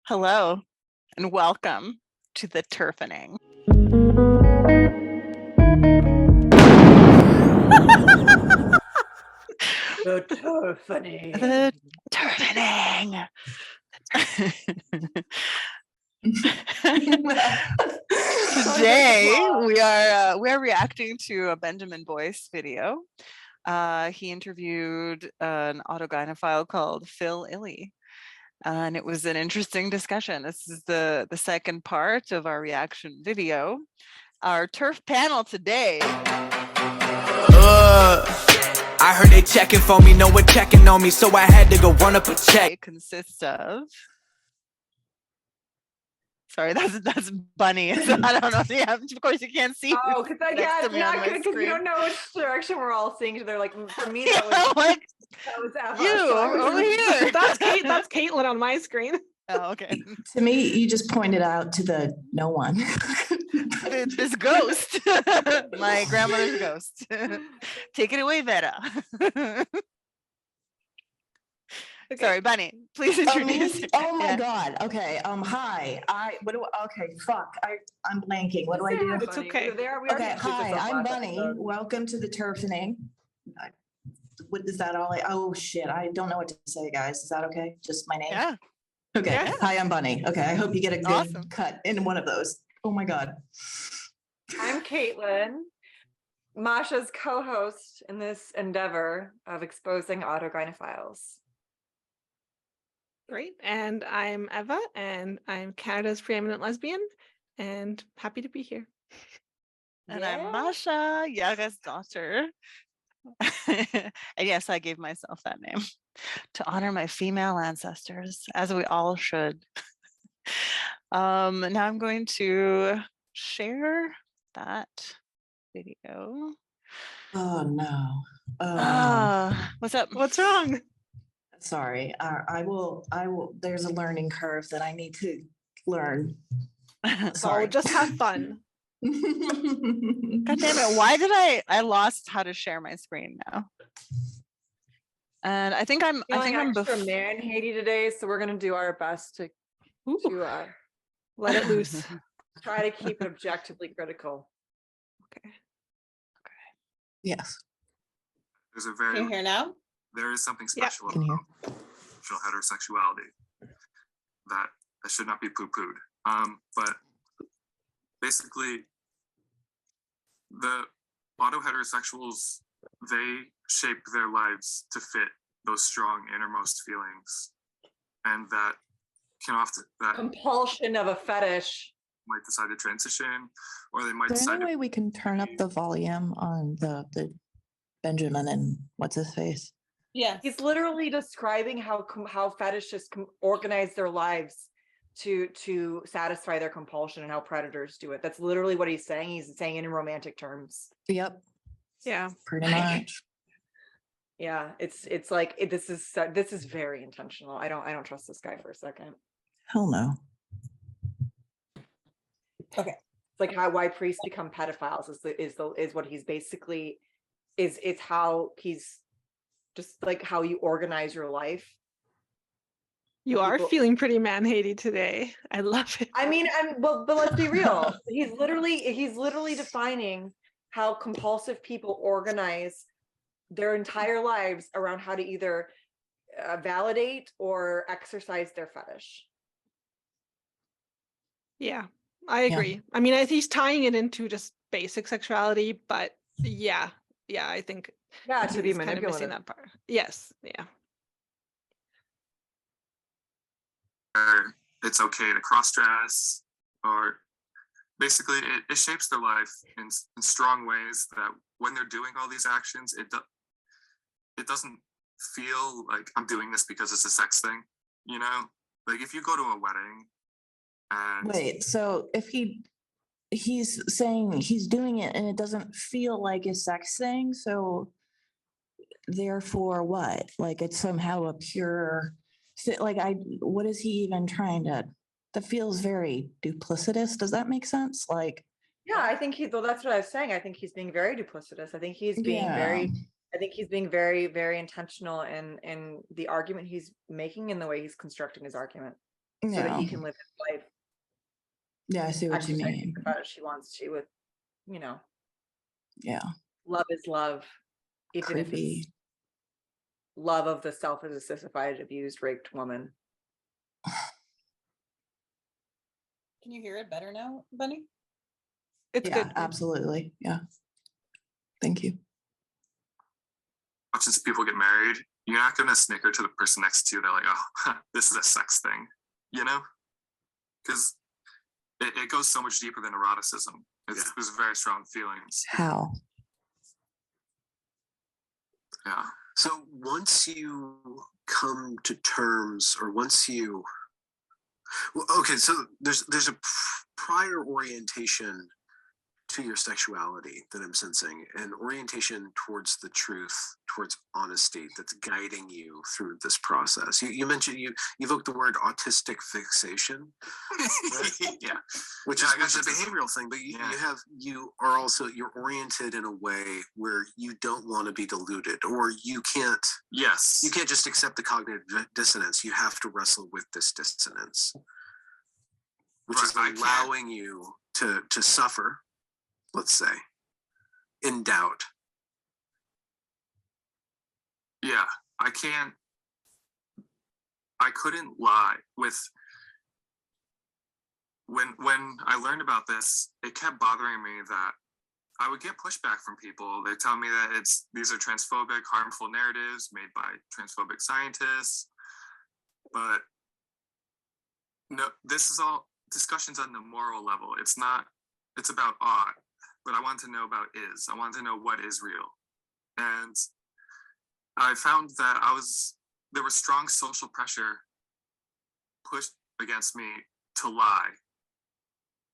Hello and welcome to the TERFening. The TERFening. The TERFening. Today we are reacting to a Benjamin Boyce video. He interviewed an autogynephile called Phil Illy. And it was an interesting discussion. This is the second part of our reaction video. Our TERF panel today. I heard they checking for me, no one checking on me, so I had to go run up a check. It consists of. Sorry, that's Bunny. So I don't know. Yeah, of course you can't see. Oh, because it's not good because you don't know which direction we're all seeing. They're like, for me, that was like Eva. you over here. That's Katelyn on my screen. Oh, okay. To me, you just pointed out to the no one. This ghost, my grandmother's ghost. Take it away, Vera. Okay. Sorry, Bunny. Please introduce. Oh my God. Okay. Hi. Okay. Fuck. I'm blanking. What do I do? It's okay. Okay. Hi. I'm Bunny. Welcome to the TERFening. What is that all? Oh shit. I don't know what to say, guys. Is that okay? Just my name. Yeah. Okay. Yeah. Hi. I'm Bunny. Okay. I hope you get a good Awesome. cut in one of those. Oh my God. I'm Katelyn, Masha's co-host in this endeavor of exposing autogynephiles. Great. And I'm Eva, and I'm Canada's Preeminent Lesbian, and happy to be here. And I'm Masha, Jagasdottir. And yes, I gave myself that name to honor my female ancestors, as we all should. Now I'm going to share that video. Oh no. What's up? What's wrong? Sorry. I will. There's a learning curve that I need to learn. Sorry. Oh, just have fun. God damn it. Why did I lost how to share my screen now? And I think I'm extra man-haty today, so we're gonna do our best to let it loose. Try to keep it objectively critical. Okay. Yes. There's a very Can you hear now? There is something special can about heterosexuality that should not be poo-pooed. But basically, the auto-heterosexuals, they shape their lives to fit those strong innermost feelings, and that can often Compulsion of a fetish. might decide to transition, or they might Is there decide any way we can turn up the volume on the Benjamin and what's his face? Yeah. He's literally describing how fetishists organize their lives to satisfy their compulsion and how predators do it. That's literally what he's saying. He's saying it in romantic terms. Yep. Yeah. Pretty much. Yeah, it's like this is very intentional. I don't trust this guy for a second. Hell no. Okay, it's like why priests become pedophiles is what he's basically is how he's just like how you organize your life. You are feeling pretty man-haty today. I love it. I mean, but let's be real. He's literally defining how compulsive people organize their entire lives around how to either validate or exercise their fetish. Yeah, I agree. Yeah. I mean, he's tying it into just basic sexuality, but yeah, I think to be manipulative. Kind of missing that part. Yes, yeah. It's okay to cross-dress, or basically it shapes their life in strong ways that when they're doing all these actions, it doesn't feel like I'm doing this because it's a sex thing, you know? Like if you go to a wedding and... Wait, so if he's saying he's doing it and it doesn't feel like a sex thing, so therefore what? Like it's somehow a pure... Like what is he even trying to... That feels very duplicitous. Does that make sense? Like... Yeah, I think that's what I was saying. I think he's being very duplicitous. I think he's being very, very intentional in the argument he's making and the way he's constructing his argument. so that he Yeah. can live his life. Yeah, I see what you Exercise mean. about it she wants to with, you know, Yeah. love is love, even if it's Creepy. love of the self-assistified, abused, raped woman. Can you hear it better now, Bunny? It's Yeah, good. absolutely. Yeah. Thank you. Watching people get married, you're not going to snicker to the person next to you. They're like, oh, this is a sex thing, you know? Because it goes so much deeper than eroticism. There's very strong feelings. How? Yeah. So once you come to terms, or once you, well, okay, so there's a prior orientation to your sexuality that I'm sensing, an orientation towards the truth, towards honesty that's guiding you through this process. You mentioned, you evoked the word autistic fixation, right? Yeah. which Yeah, is I a guess behavioral thing, but Yeah. you're oriented in a way where you don't want to be deluded, or you can't Yes. just accept the cognitive dissonance. You have to wrestle with this dissonance, which is Right, I can't- allowing you to suffer, let's say, in doubt. Yeah, I couldn't lie with when I learned about this, it kept bothering me that I would get pushback from people. They tell me that these are transphobic, harmful narratives made by transphobic scientists. But no, this is all discussions on the moral level. It's about ought, but I want to know about is. I want to know what is real. And I found that there was strong social pressure pushed against me to lie.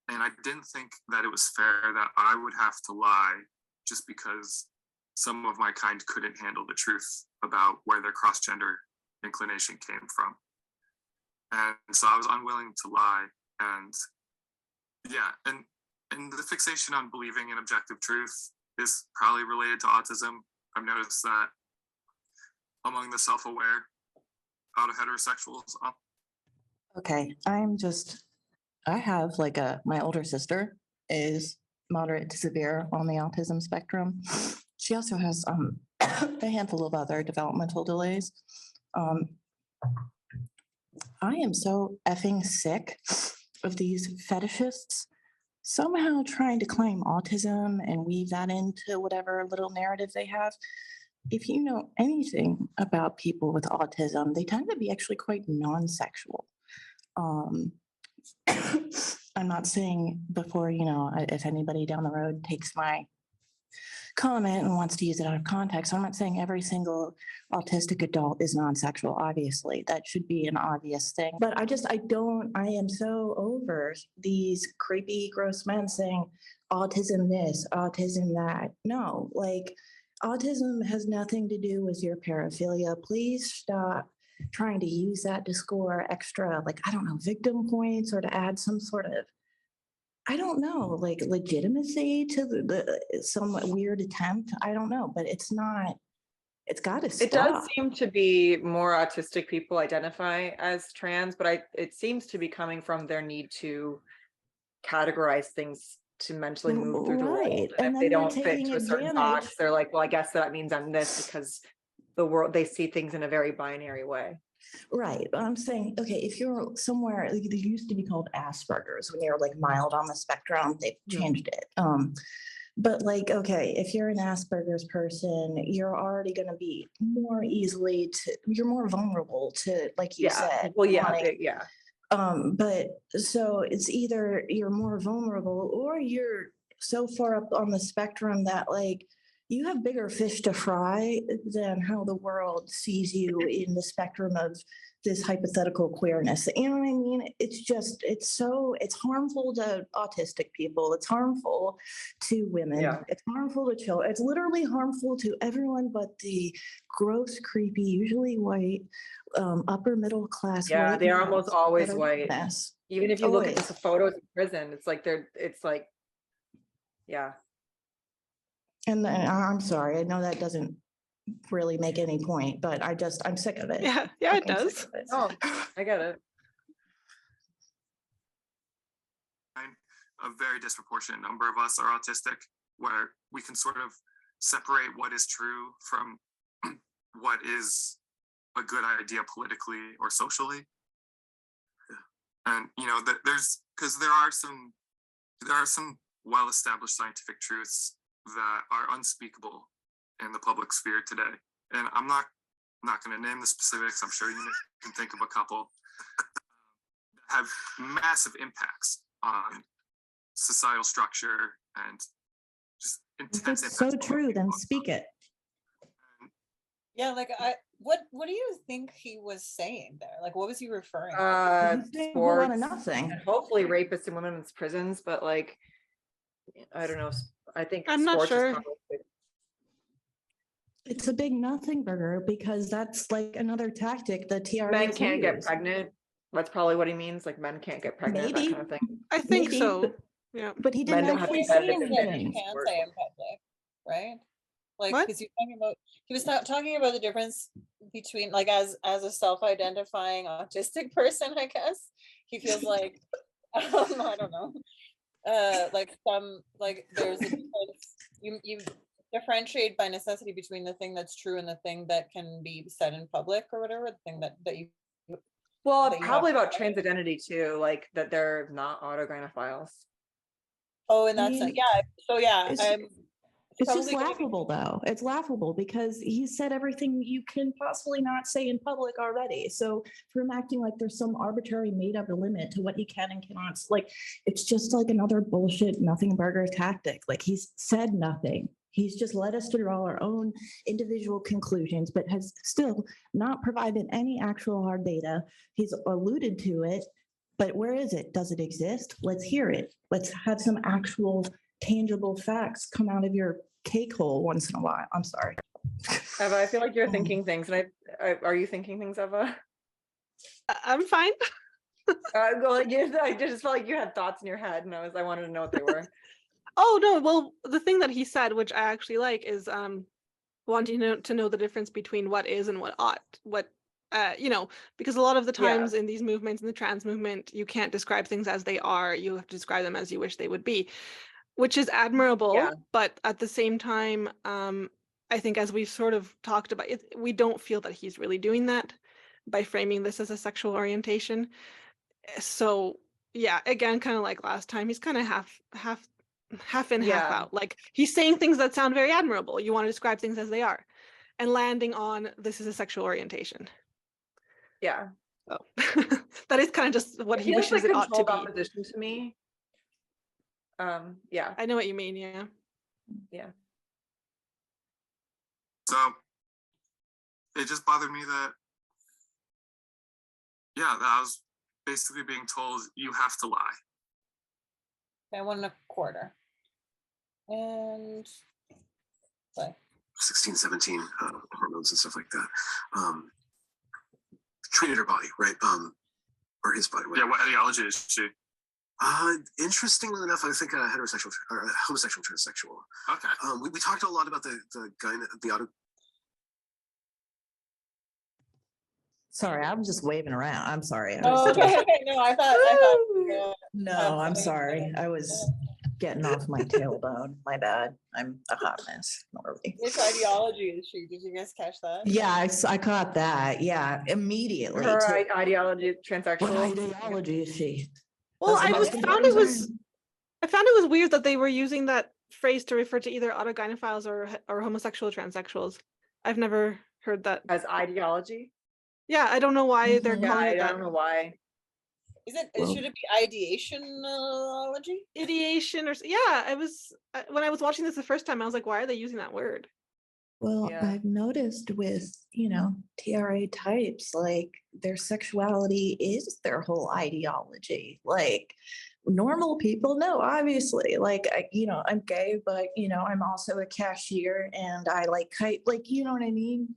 And I didn't think that it was fair that I would have to lie just because some of my kind couldn't handle the truth about where their cross-gender inclination came from. And so I was unwilling to lie. And yeah, and the fixation on believing in objective truth is probably related to autism. I've noticed that among the self-aware auto-heterosexuals. Okay, I have like my older sister is moderate to severe on the autism spectrum. She also has a handful of other developmental delays. I am so effing sick of these fetishists somehow trying to claim autism and weave that into whatever little narrative they have. If you know anything about people with autism, they tend to be actually quite non-sexual. I'm not saying before, if anybody down the road takes my comment and wants to use it out of context, I'm not saying every single autistic adult is non-sexual. Obviously, that should be an obvious thing. But I am so over these creepy, gross men saying autism this, autism that. No, like autism has nothing to do with your paraphilia. Please stop trying to use that to score extra, victim points or to add some sort of, legitimacy to the some weird attempt. I don't know, but it's not, it's got to stop. It does seem to be more autistic people identify as trans, but it seems to be coming from their need to categorize things to mentally move through the world. Right. And And if they then they're don't fit taking into a certain advantage. box, they're like, well, I guess that means I'm this, because the world, they see things in a very binary way. Right. But I'm saying, okay, if you're somewhere, they used to be called Asperger's when you're like mild on the spectrum, they've changed it. But okay, if you're an Asperger's person, you're already going to be you're more vulnerable to, like you said. Well, yeah, wanting- yeah. But so it's either you're more vulnerable or you're so far up on the spectrum that you have bigger fish to fry than how the world sees you in the spectrum of this hypothetical queerness. You know what I mean? It's harmful to autistic people. It's harmful to women. Yeah. It's harmful to children. It's literally harmful to everyone but the gross, creepy, usually white, upper middle class. Yeah, they're males almost that always are white. mess. Even if you look at Always. the photos in prison, it's like, yeah. And I'm sorry, I know that doesn't really make any point, but I'm sick of it. Yeah, it Fucking sick does. of it. Oh, I get it. a very disproportionate number of us are autistic, where we can sort of separate what is true from what is a good idea politically or socially. And you know that because there are some well-established scientific truths that are unspeakable in the public sphere today. And I'm not going to name the specifics. I'm sure you can think of a couple that have massive impacts on societal structure and just If intense it's so impacts on true, then people. speak it. Yeah, like what do you think he was saying there? Like, what was he referring to? He's saying a whole lot of Sports, nothing. and hopefully rapists in women's prisons, but like, I don't know. I think I'm not sports is sure. probably- It's a big nothing burger because that's like another tactic the TRA men can't get pregnant. That's probably what he means. Like men can't get pregnant, Maybe. that kind of thing. I think Maybe, so. but- Yeah. But he Men didn't don't have to actually be say that addicted to That anything. you can't sports. say in public, right? Like, What? because he was talking about the difference between, like, as a self-identifying autistic person, I guess he feels like I don't know, like there's a difference. You differentiate by necessity between the thing that's true and the thing that can be said in public or whatever. The thing that you Well, that you probably have- about trans identity too, like that they're not autogynephiles. oh, and I that's mean, yeah. So yeah, it's- It's just probably gonna be- laughable though. It's laughable because he said everything you can possibly not say in public already. So for him acting like there's some arbitrary made up limit to what he can and cannot, like, it's just like another bullshit nothing burger tactic. Like he's said nothing. He's just led us to draw our own individual conclusions, but has still not provided any actual hard data. He's alluded to it, but where is it? Does it exist? Let's hear it. Let's have some actual tangible facts come out of your cake hole once in a while. I'm sorry. Eva, I feel like you're Oh. thinking things, and are you thinking things, Eva? I'm fine. Well, I just felt like you had thoughts in your head, and I wanted to know what they were. Oh no, well, the thing that he said, which I actually like, is wanting to know the difference between what is and what ought. Because a lot of the Yeah. times in these movements, in the trans movement, you can't describe things as they are. You have to describe them as you wish they would be, which is admirable. Yeah. But at the same time, I think as we've sort of talked about it, we don't feel that he's really doing that by framing this as a sexual orientation. So yeah, again, kind of like last time, he's kind of half in, half Yeah. out. Like he's saying things that sound very admirable. You want to describe things as they are, and landing on this is a sexual orientation. Yeah. Oh, that is kind of just what he feels wishes like it ought to controlled be. opposition to me. Yeah. I know what you mean. Yeah. Yeah. So it just bothered me that, yeah, that I was basically being told you have to lie. I 1.25. And sorry. 16, 17 hormones and stuff like that. Treated her body, right? Or his body. Yeah, what ideology is she? Interestingly enough, I think heterosexual or homosexual transsexual. Okay. We talked a lot about the auto. Sorry, I'm just waving around. I'm sorry. Oh, okay. No, I thought. Yeah. No, I'm something- sorry. I was getting off my tailbone. My bad. I'm a hot mess. Normally. Which ideology is she? Did you guys catch that? Yeah, I caught that. Yeah, immediately. Her too. ideology, What transsexual. ideology is she? Well, That's I the was most found it important was thing. I found it was weird that they were using that phrase to refer to either autogynephiles or homosexual transsexuals. I've never heard that. As ideology. Yeah, I don't know why they're Mhm. Yeah, calling I it that. don't know why. Is it? Well- Should it be ideationology? Ideation yeah, I was when I was watching this the first time, I was like, why are they using that word? Well, Yeah. I've noticed with, TRA types, like their sexuality is their whole ideology. Like normal people, no, obviously, like, I'm gay, but, I'm also a cashier and I like kite, like, you know what I mean?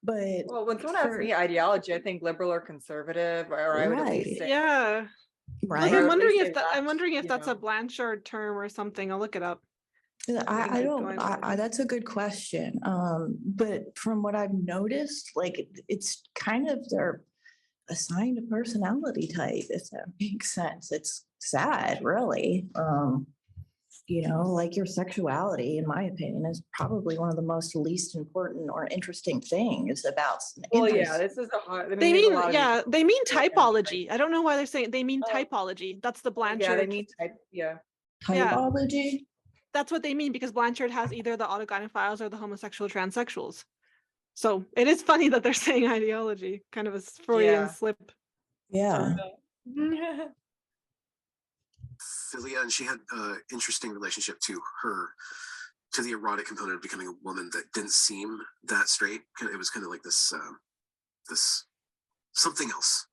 But Well, when someone asks for- me ideology, I think liberal or conservative, or I would at least Right. say. Yeah. right. Like, I'm Or at wondering least if say I'm wondering if you that's a know. Blanchard term or something. I'll look it up. I keep don't, going. that's a good question. But from what I've noticed, like it's kind of assigned a personality type, if that makes sense. It's sad, really. Like your sexuality, in my opinion, is probably one of the most least important or interesting things about Well, interest. yeah, this is a hard. I mean, They there's a mean, lot of yeah, they mean Yeah, right. typology. I don't know why they're saying they mean Oh. typology. That's the Yeah, they Blanchard. mean type. Yeah. Yeah. Typology? That's what they mean because Blanchard has either the autogynephiles or the homosexual transsexuals. So it is funny that they're saying ideology, kind of a Freudian Yeah. slip. Yeah. Philia, and she had an interesting relationship to the erotic component of becoming a woman that didn't seem that straight. It was kind of like this something else.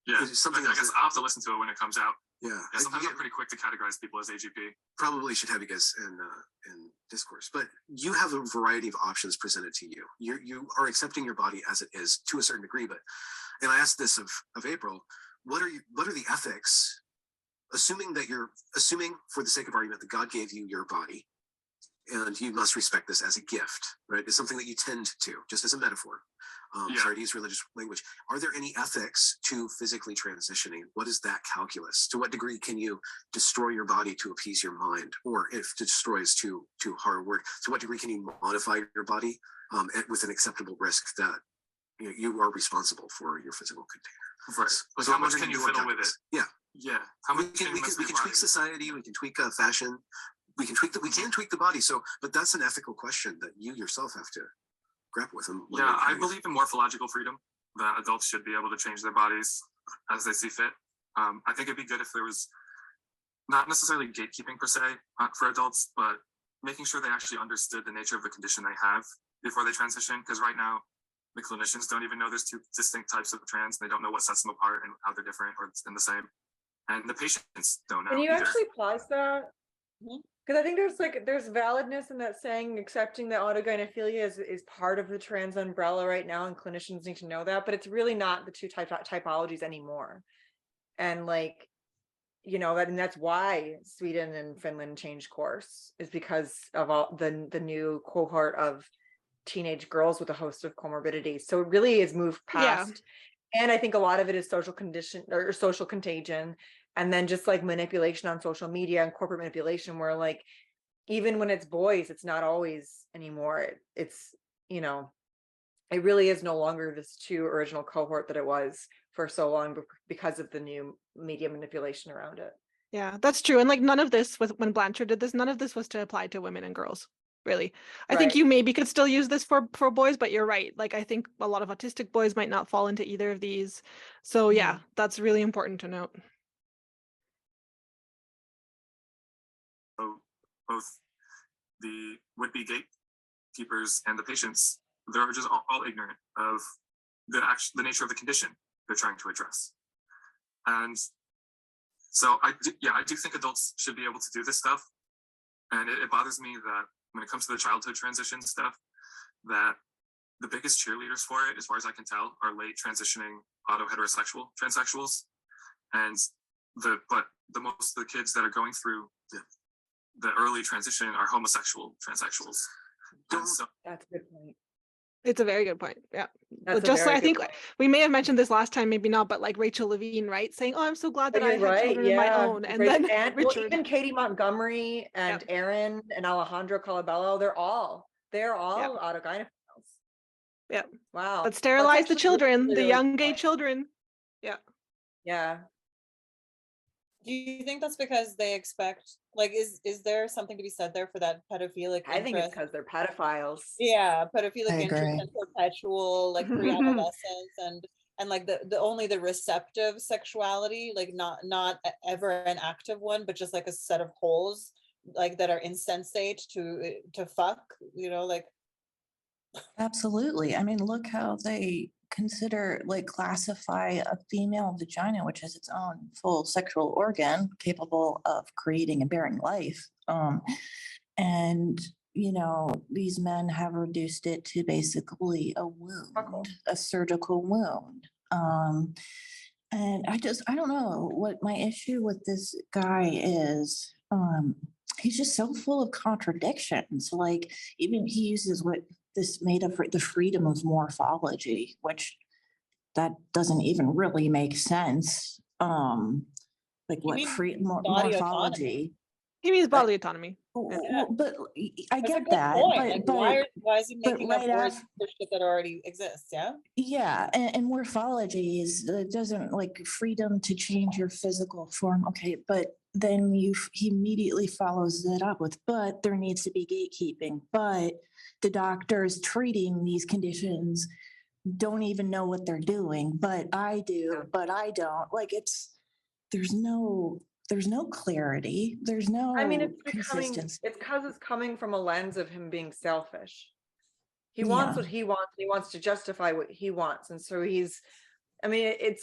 Yeah, It's something I else guess that- I'll have to listen to it when it comes out. Yeah, Yeah, sometimes I'm pretty quick to categorize people as AGP. probably should have you guys in discourse, but you have a variety of options presented to you. You are accepting your body as it is to a certain degree, and I asked this of April, what are the ethics, assuming for the sake of argument that God gave you your body and you must respect this as a gift, right? It's something that you tend to, just as a metaphor. Sorry to use religious language. Are there any ethics to physically transitioning? What is that calculus? To what degree can you destroy your body to appease your mind? Or if to destroy is too hard a word, to what degree can you modify your body with an acceptable risk that you are responsible for your physical container? Right. Like how much can you fiddle with it? Yeah. Yeah. How We much can you mess with your tweak body? society. We can tweak fashion. We can tweak the body. So, but that's an ethical question that you yourself have to grapple with. Yeah, I believe in morphological freedom, that adults should be able to change their bodies as they see fit. I think it'd be good if there was not necessarily gatekeeping per se for adults, but making sure they actually understood the nature of the condition they have before they transition. Because right now, the clinicians don't even know there's two distinct types of trans. They don't know what sets them apart and how they're different or in the same. And the patients don't know Can you either. actually pause that? Mhm. Because I think there's validness in that saying accepting that autogynephilia is part of the trans umbrella right now, and clinicians need to know that, but it's really not the two typologies anymore. And and that's why Sweden and Finland changed course, is because of all the new cohort of teenage girls with a host of comorbidities. So it really is moved past. And I think a lot of it is social condition or social contagion. And then just like manipulation on social media and corporate manipulation, where like, even when it's boys, it's not always anymore. It's, it really is no longer this two original cohort that it was for so long because of the new media manipulation around it. Yeah, that's true. And like none of this was when Blanchard did this, none of this was to apply to women and girls, really. I think Right. you maybe could still use this for boys, but you're right. Like I think a lot of autistic boys might not fall into either of these. So yeah, that's really important to note. So both the would-be gatekeepers and the patients, they're just all ignorant of the nature of the condition they're trying to address. And so I do think adults should be able to do this stuff. And it bothers me that when it comes to the childhood transition stuff, that the biggest cheerleaders for it, as far as I can tell, are late transitioning auto-heterosexual transsexuals. And the most of the kids that are going through the early transition are homosexual transsexuals. And so, That's a good point. It's a very good point. Yeah. That's a Just very I good think point. we may have mentioned this last time, maybe not, but like Rachel Levine, right? Saying, "Oh, I'm so glad that I You're had right, children of my yeah. own." And Rich- then and well, Richard. even Katie Montgomery and Aaron and Alejandro Colabello, they're all autogynephiles. Yeah. Wow. But sterilize the actually children, really, the really young gay fun. children. Yeah. Do you think that's because they expect, like, is there something to be said there for that pedophilic I think it's interest? because they're pedophiles. Yeah, pedophilic I interest agree. and perpetual, like pre-adolescence and like the only the receptive sexuality, like not ever an active one, but just like a set of holes like that are insensate to fuck, like. Absolutely. I mean, look how they classify a female vagina, which is its own full sexual organ capable of creating and bearing life. And, these men have reduced it to basically a wound, a surgical wound. And I don't know what my issue with this guy is. He's just so full of contradictions. Like, even he uses what this made up for the freedom of morphology, which that doesn't even really make sense. Like what mean free body autonomy. morphology. He means bodily autonomy. Well, but I That's a get good that, point. but Like, why is he but making up right words after, for shit that already exists? Yeah. yeah, and morphology is it doesn't like freedom to change your physical form. Okay, but then he immediately follows that up with, but there needs to be gatekeeping. But the doctors treating these conditions don't even know what they're doing. But I do, but I don't. Like there's no clarity. There's no I mean, it's consistency. because it's coming from a lens of him being selfish. He Yeah. wants what he wants. He wants to justify what he wants. And so it's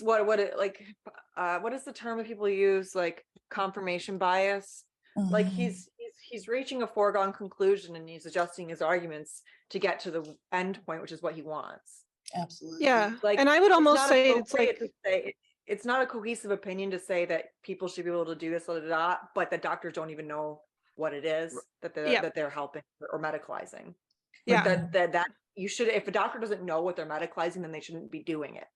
what is the term that people use? Like confirmation bias. Like Mhm. he's reaching a foregone conclusion and he's adjusting his arguments to get to the end point, which is what he wants. Absolutely. Yeah. Like, And I would almost not say it's appropriate like, to say it's not a cohesive opinion to say that people should be able to do this, but the doctors don't even know what it is that they're helping or medicalizing. Like yeah, that you should, if a doctor doesn't know what they're medicalizing, then they shouldn't be doing it.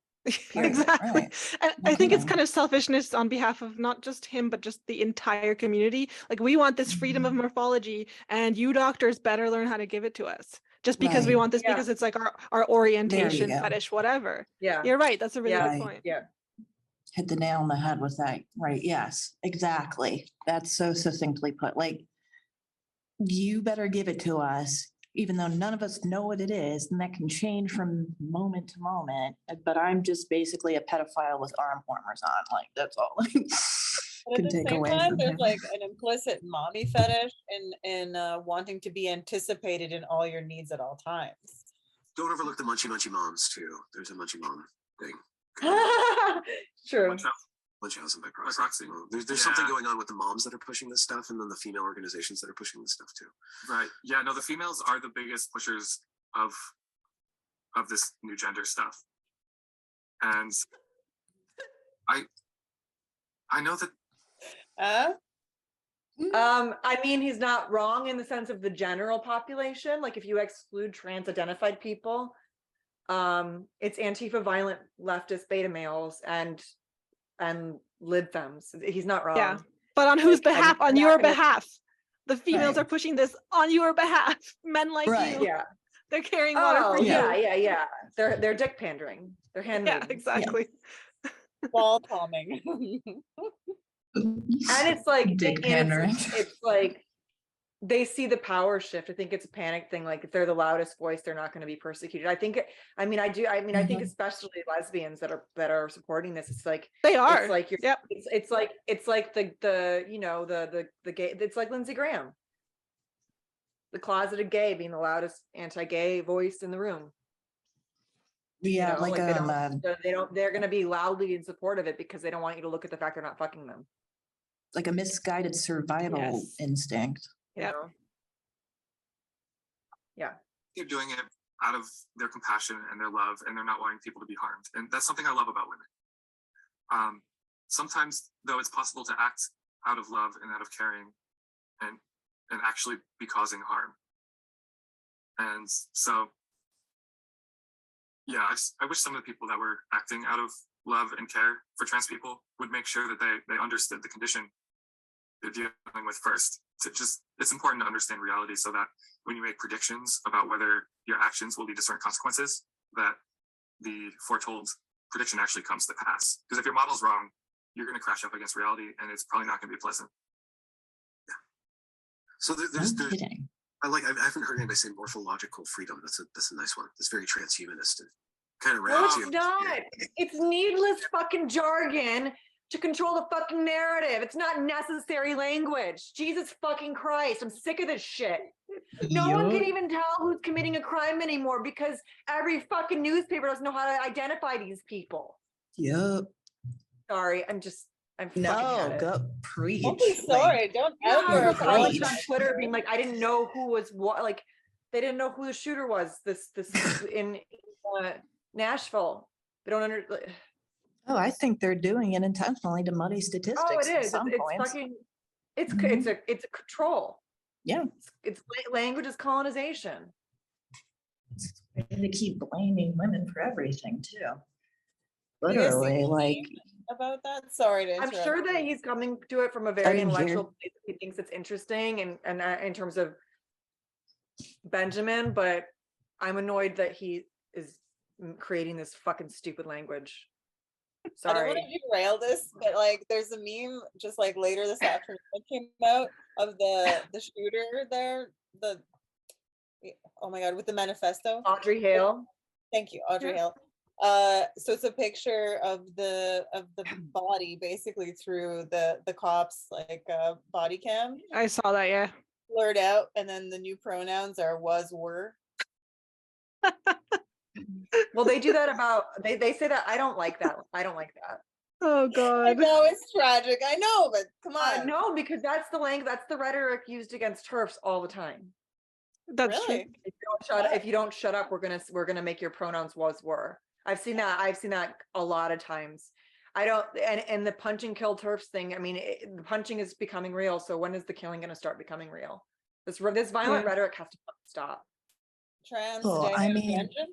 Period. exactly. Right. And No I think it's kidding. kind of selfishness on behalf of not just him, but just the entire community. Like we want this freedom of morphology and you doctors better learn how to give it to us. Just because we Right. want this Yeah. because it's like our orientation, go. fetish, whatever. Yeah. You're right. That's a really Yeah. good point. Yeah. Hit the nail on the head with that. Right. Yes, exactly. That's so succinctly put. Like, you better give it to us, even though none of us know what it is, and that can change from moment to moment. But I'm just basically a pedophile with arm warmers on. Like, that's all. But at the same time, there's him. like an implicit mommy fetish in wanting to be anticipated in all your needs at all times. Don't overlook the munchy moms too. There's a munchy mom thing. True. Munchausen by proxy. There's something going on with the moms that are pushing this stuff, and then the female organizations that are pushing this stuff too. Right. Yeah. No, the females are the biggest pushers of this new gender stuff, and I know that. I mean, he's not wrong in the sense of the general population. Like if you exclude trans-identified people, it's Antifa violent leftist beta males and lib femmes. He's not wrong. Yeah. But on whose behalf? On your behalf. The females Right. are pushing this on your behalf. Men like Right. you. Yeah. They're carrying water for you. Yeah. They're dick pandering. They're Yeah, handmaidens. exactly. Wall palming. And it's like Dick pandering. it's like they see the power shift. I think it's a panic thing. Like if they're the loudest voice, they're not going to be persecuted. I think especially lesbians that are supporting this. It's like They are. It's like Yep. It's like the gay. It's like Lindsey Graham, the closeted gay, being the loudest anti-gay voice in the room. Yeah, You know, like they're going to be loudly in support of it because they don't want you to look at the fact they're not fucking them. like a misguided survival Yes. instinct. You Yep. know? Yeah. They're doing it out of their compassion and their love, and they're not wanting people to be harmed. And that's something I love about women. Sometimes, though, it's possible to act out of love and out of caring and actually be causing harm. And so, yeah, I wish some of the people that were acting out of love and care for trans people would make sure that they understood the condition they're dealing with first. It's important to understand reality so that when you make predictions about whether your actions will lead to certain consequences, that the foretold prediction actually comes to pass. Because if your model's wrong, you're going to crash up against reality, and it's probably not going to be pleasant. Yeah. So there's No kidding. I haven't heard anybody say morphological freedom. That's a nice one. It's very transhumanist and kind of No, it's not. It's needless fucking jargon to control the fucking narrative. It's not necessary language. Jesus fucking Christ. I'm sick of this shit. No one can even tell who's committing a crime anymore because every fucking newspaper doesn't know how to identify these people. Yep. Sorry, I'm fucking No, at it. go preach. Don't be sorry. Don't ever College on apologize. Twitter being like, I didn't know who was what. Like, they didn't know who the shooter was. This in Nashville. They don't understand. Oh, I think they're doing it intentionally to muddy statistics. Oh, it at is. some It's points. fucking. It's Mhm. it's a control. Yeah. It's language is colonization. They keep blaming women for everything too. You guys see literally, the like, meme about that? Sorry to I'm interrupt. sure that he's coming to it from a very didn't hear. intellectual place. He thinks it's interesting and in terms of Benjamin, but I'm annoyed that he is creating this fucking stupid language. I don't want Sorry. to derail this, but like there's a meme just like later this afternoon that came out of the shooter there, oh my god, with the manifesto. Audrey Hale. Thank you, Audrey Yeah. Hale. So it's a picture of the body basically through the cops like body cam I saw that, yeah. blurred out, and then the new pronouns are was, were. Well, they do that about they say that. I don't like that. I don't like that. Oh I god. know it's tragic. I know, but come on. No, because that's the rhetoric used against TERFs all the time. That's Really? true. If you don't shut up, we're gonna make your pronouns was, were. I've seen that a lot of times. I don't, and the punch and kill TERFs thing. I mean, the punching is becoming real. So when is the killing going to start becoming real? This violent Yeah. rhetoric has to stop. Oh, I mean, Vengeance?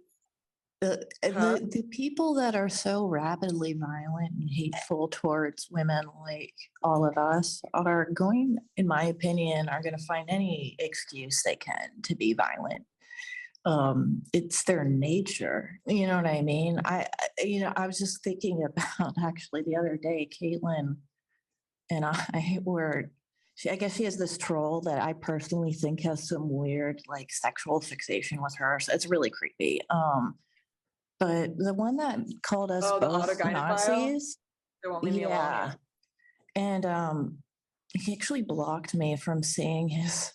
the people that are so rapidly violent and hateful towards women like all of us are going, in my opinion, are going to find any excuse they can to be violent. It's their nature. You know what I mean? I was just thinking about actually the other day, Katelyn and I guess she has this troll that I personally think has some weird like sexual fixation with her. So it's really creepy. But the one that called us Oh, the both autogynephile? Nazis. They won't leave me alone. Yeah. And he actually blocked me from seeing his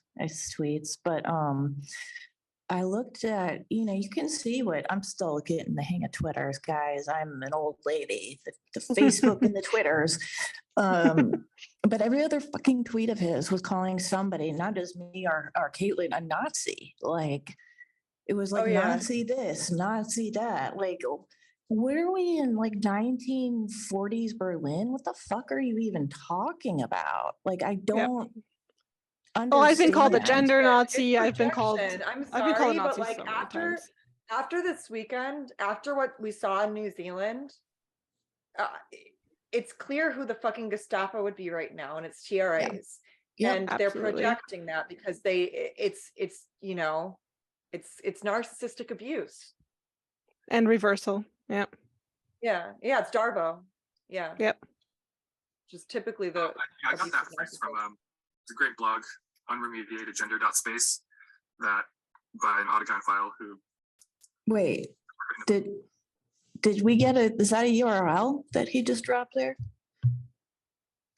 tweets. But I looked at, you can see what I'm still getting the hang of Twitters, guys. I'm an old lady. The Facebook and the Twitters. But every other fucking tweet of his was calling somebody, not just me or Katelyn, a Nazi. Like, it was like Oh, yeah. Nazi this, Nazi that. Like, where are we in like 1940s Berlin? What the fuck are you even talking about? Like, I don't understand. Oh, I've been called a It's gender Nazi. I've been called. projection. I'm I've been called a sorry, but Nazi like so many times. after this weekend, after what we saw in New Zealand, it's clear who the fucking Gestapo would be right now, and it's TRAs. Yep, And they're projecting that because it's narcissistic abuse. And reversal. Yeah. Yeah, it's Darbo. Yeah. Yep. Just typically the I got that phrase from it's a great blog, unremediatedgender.space, that by an autogynephile who. Wait, did we get is that a URL that he just dropped there?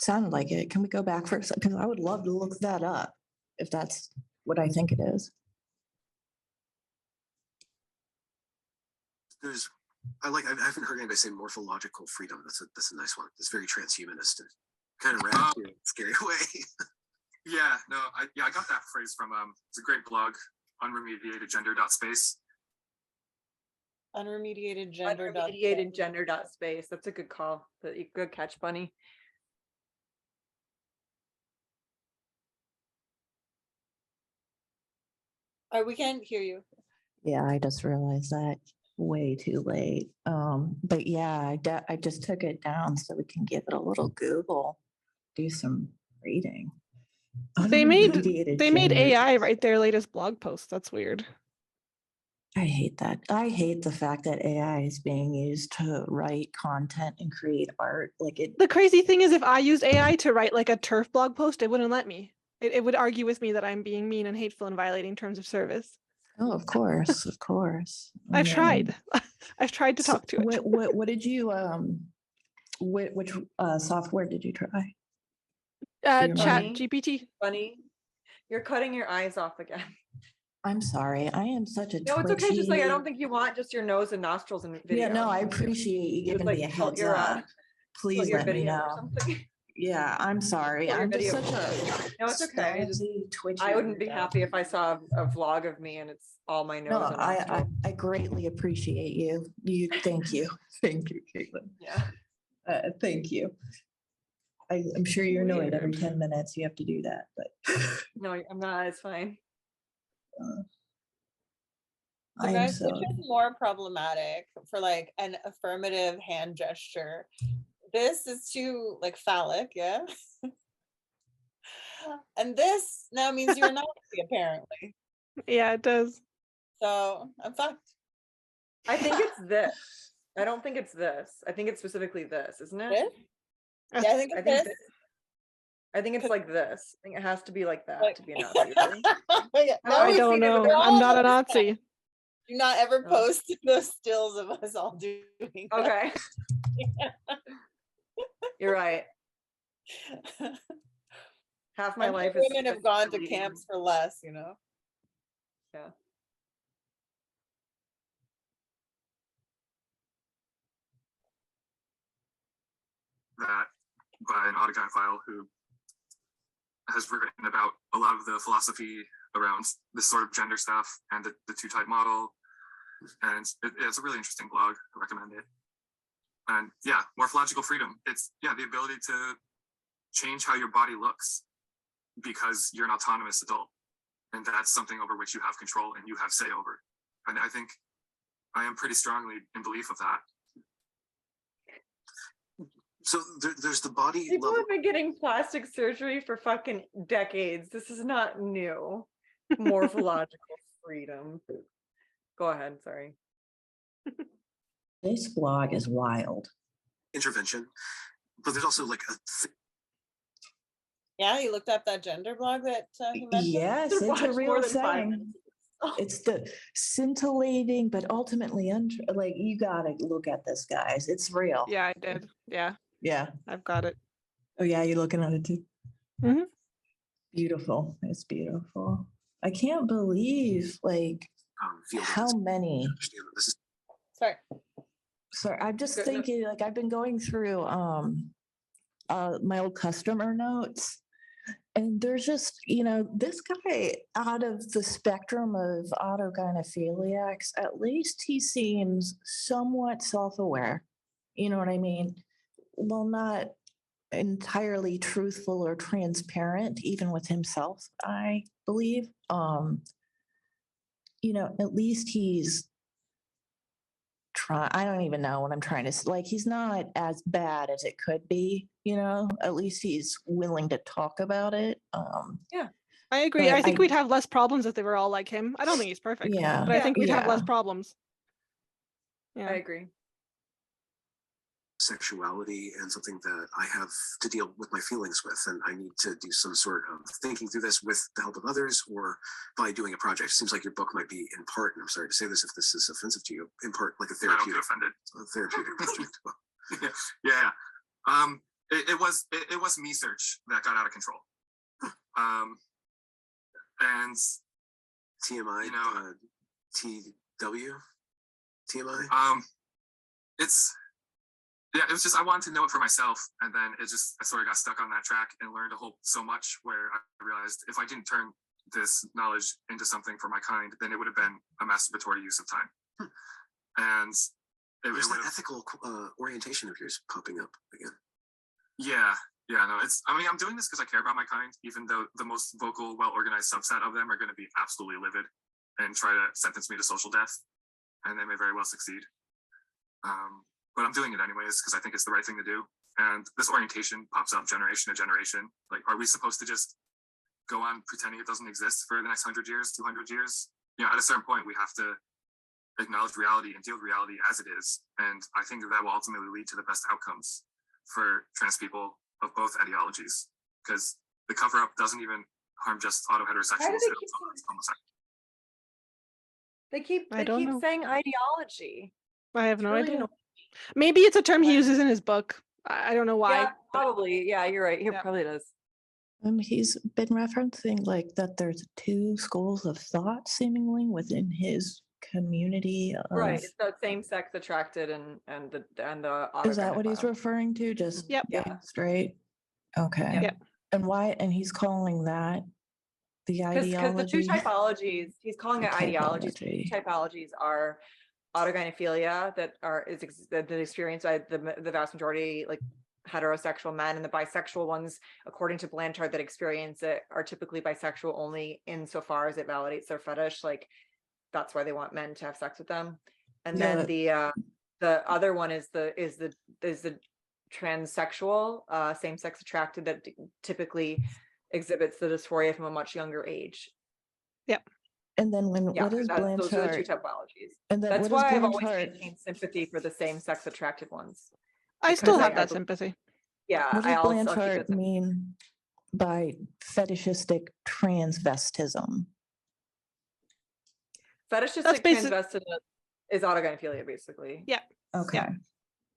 Sounded like it. Can we go back for a second? Because I would love to look that up if that's what I think it is. I haven't heard anybody say morphological freedom. That's a nice one. It's very transhumanist and kind of rad in a scary way. Yeah, no, I got that phrase from it's a great blog, unremediatedgender.space. Unremediated gender. Unremediated gender.space. That's a good call. Good catch, Bunny. We can't hear you. Yeah, I just realized that way too late. But yeah, I just took it down so we can give it a little Google, do some reading. They made gender. AI write their latest blog post. That's weird. I hate that. I hate the fact that AI is being used to write content and create art. The crazy thing is, if I used AI to write like a TERF blog post, it wouldn't let me. It would argue with me that I'm being mean and hateful and violating terms of service. Oh, of course, of course. I've tried. I've tried to talk to it. What did you which software did you try? Chat GPT. Bunny, you're cutting your eyes off again. I'm sorry. I am such a No, it's okay. Just like I don't think you want just your nose and nostrils in video. Yeah, no, I appreciate you giving me a heads up. Please let me know. Yeah, I'm sorry. I'm just such a no, it's okay. I wouldn't be happy if I saw a vlog of me and it's all my nose. No, and nostrils. I greatly appreciate you. Thank you. Thank you, Katelyn. Yeah. Thank you. I'm sure you're annoyed every 10 minutes you have to do that, but no, I'm not. It's fine. The I'm guy so switch is more problematic for like an affirmative hand gesture. This is too like phallic, yeah. And this now means you're not apparently. Yeah, it does. So I'm fucked. I think it's this. I don't think it's this. I think it's specifically this, isn't it? This? Yeah, I think I it's think this. I think it's like this. I think it has to be like that Like- to be a Nazi. Really. Yeah, I've I always don't seen it, but know. they're I'm all not a like that. Nazi. Do not ever Oh. post those stills of us all doing that. Okay. You're right. Half my I'm sure life is women have gone to deleting. camps for less, you know. Yeah. That by an autogynephile who has written about a lot of the philosophy around this sort of gender stuff and the two-type model. And it's a really interesting blog. I recommend it. And yeah, morphological freedom. It's, yeah, the ability to change how your body looks because you're an autonomous adult. And that's something over which you have control and you have say over. And I think I am pretty strongly in belief of that. So there's the body People level. have been getting plastic surgery for fucking decades. This is not new. Morphological freedom. Go ahead. Sorry. this blog is wild. Intervention, but there's also like a Yeah, you looked up that gender blog that he mentioned. Yes, Should've it's a watched real more than 5 thing. minutes. It's the scintillating, but ultimately, like, you gotta look at this, guys. It's real. Yeah, I did. Yeah, Yeah. I've got it. Oh, yeah, you're looking at it too. Mhm. Beautiful. It's beautiful. I can't believe, like, field of how this. many. Understand that this is Sorry. Sorry, I'm just Good, no. thinking, like, I've been going through my old customer notes. And there's just, this guy out of the spectrum of autogynephiliacs, at least he seems somewhat self-aware. You know what I mean? Well, not entirely truthful or transparent, even with himself, I believe. At least he's I don't even know what I'm trying to like. He's not as bad as it could be, at least he's willing to talk about it. I agree. But I think we'd have less problems if they were all like him. I don't think he's perfect, Yeah. but I think we'd have less Yeah. problems. I Yeah. agree. sexuality and something that I have to deal with my feelings with, and I need to do some sort of thinking through this with the help of others or by doing a project. It seems like your book might be in part, and I'm sorry to say this if this is offensive to you, in part like a I don't get therapeutic, offended. project. Yeah. It was me search that got out of control. And TMI, You know, TW, TMI. It was just, I wanted to know it for myself. And then I sort of got stuck on that track and learned so much where I realized if I didn't turn this knowledge into something for my kind, then it would have been a masturbatory use of time. And There's that ethical orientation of yours popping up again. Yeah, no, I'm doing this because I care about my kind, even though the most vocal, well-organized subset of them are going to be absolutely livid and try to sentence me to social death, and they may very well succeed. But I'm doing it anyways because I think it's the right thing to do. And this orientation pops up generation to generation. Like, are we supposed to just go on pretending it doesn't exist for the next 100 years, 200 years? At a certain point, we have to acknowledge reality and deal with reality as it is. And I think that will ultimately lead to the best outcomes for trans people of both ideologies, because the cover-up doesn't even harm just auto-heterosexuals. they It keep also harms homosexuals. They don't keep know. saying ideology. I have It's no really idea. annoying. Maybe it's a term he uses in his book. I don't know why. Yeah, probably. Yeah, you're right. He Yeah. probably does. He's been referencing like that there's two schools of thought seemingly within his community of, Right. It's the same sex attracted and the is that what he's autogynephile. referring to? Just Yep. gay, straight? Okay. Yep. And why, and he's calling that the Because the ideology? two typologies, he's calling it ideologies. The two typologies are autogynephilia that experienced by the vast majority, like heterosexual men, and the bisexual ones, according to Blanchard, that experience it are typically bisexual only insofar as it validates their fetish. Like that's why they want men to have sex with them. And Yeah. then the other one is the transsexual, same-sex attracted, that typically exhibits the dysphoria from a much younger age. And then Yeah, what is those are the two Blanchard? typologies. And then That's what is why I've always Blanchard? maintained sympathy for the same-sex attracted ones. I still Because have I that believe- sympathy. Yeah, What I does also keep Blanchard that sympathy. mean by fetishistic transvestism? Fetishistic basic- transvestism is autogynephilia, basically. Yeah. Okay.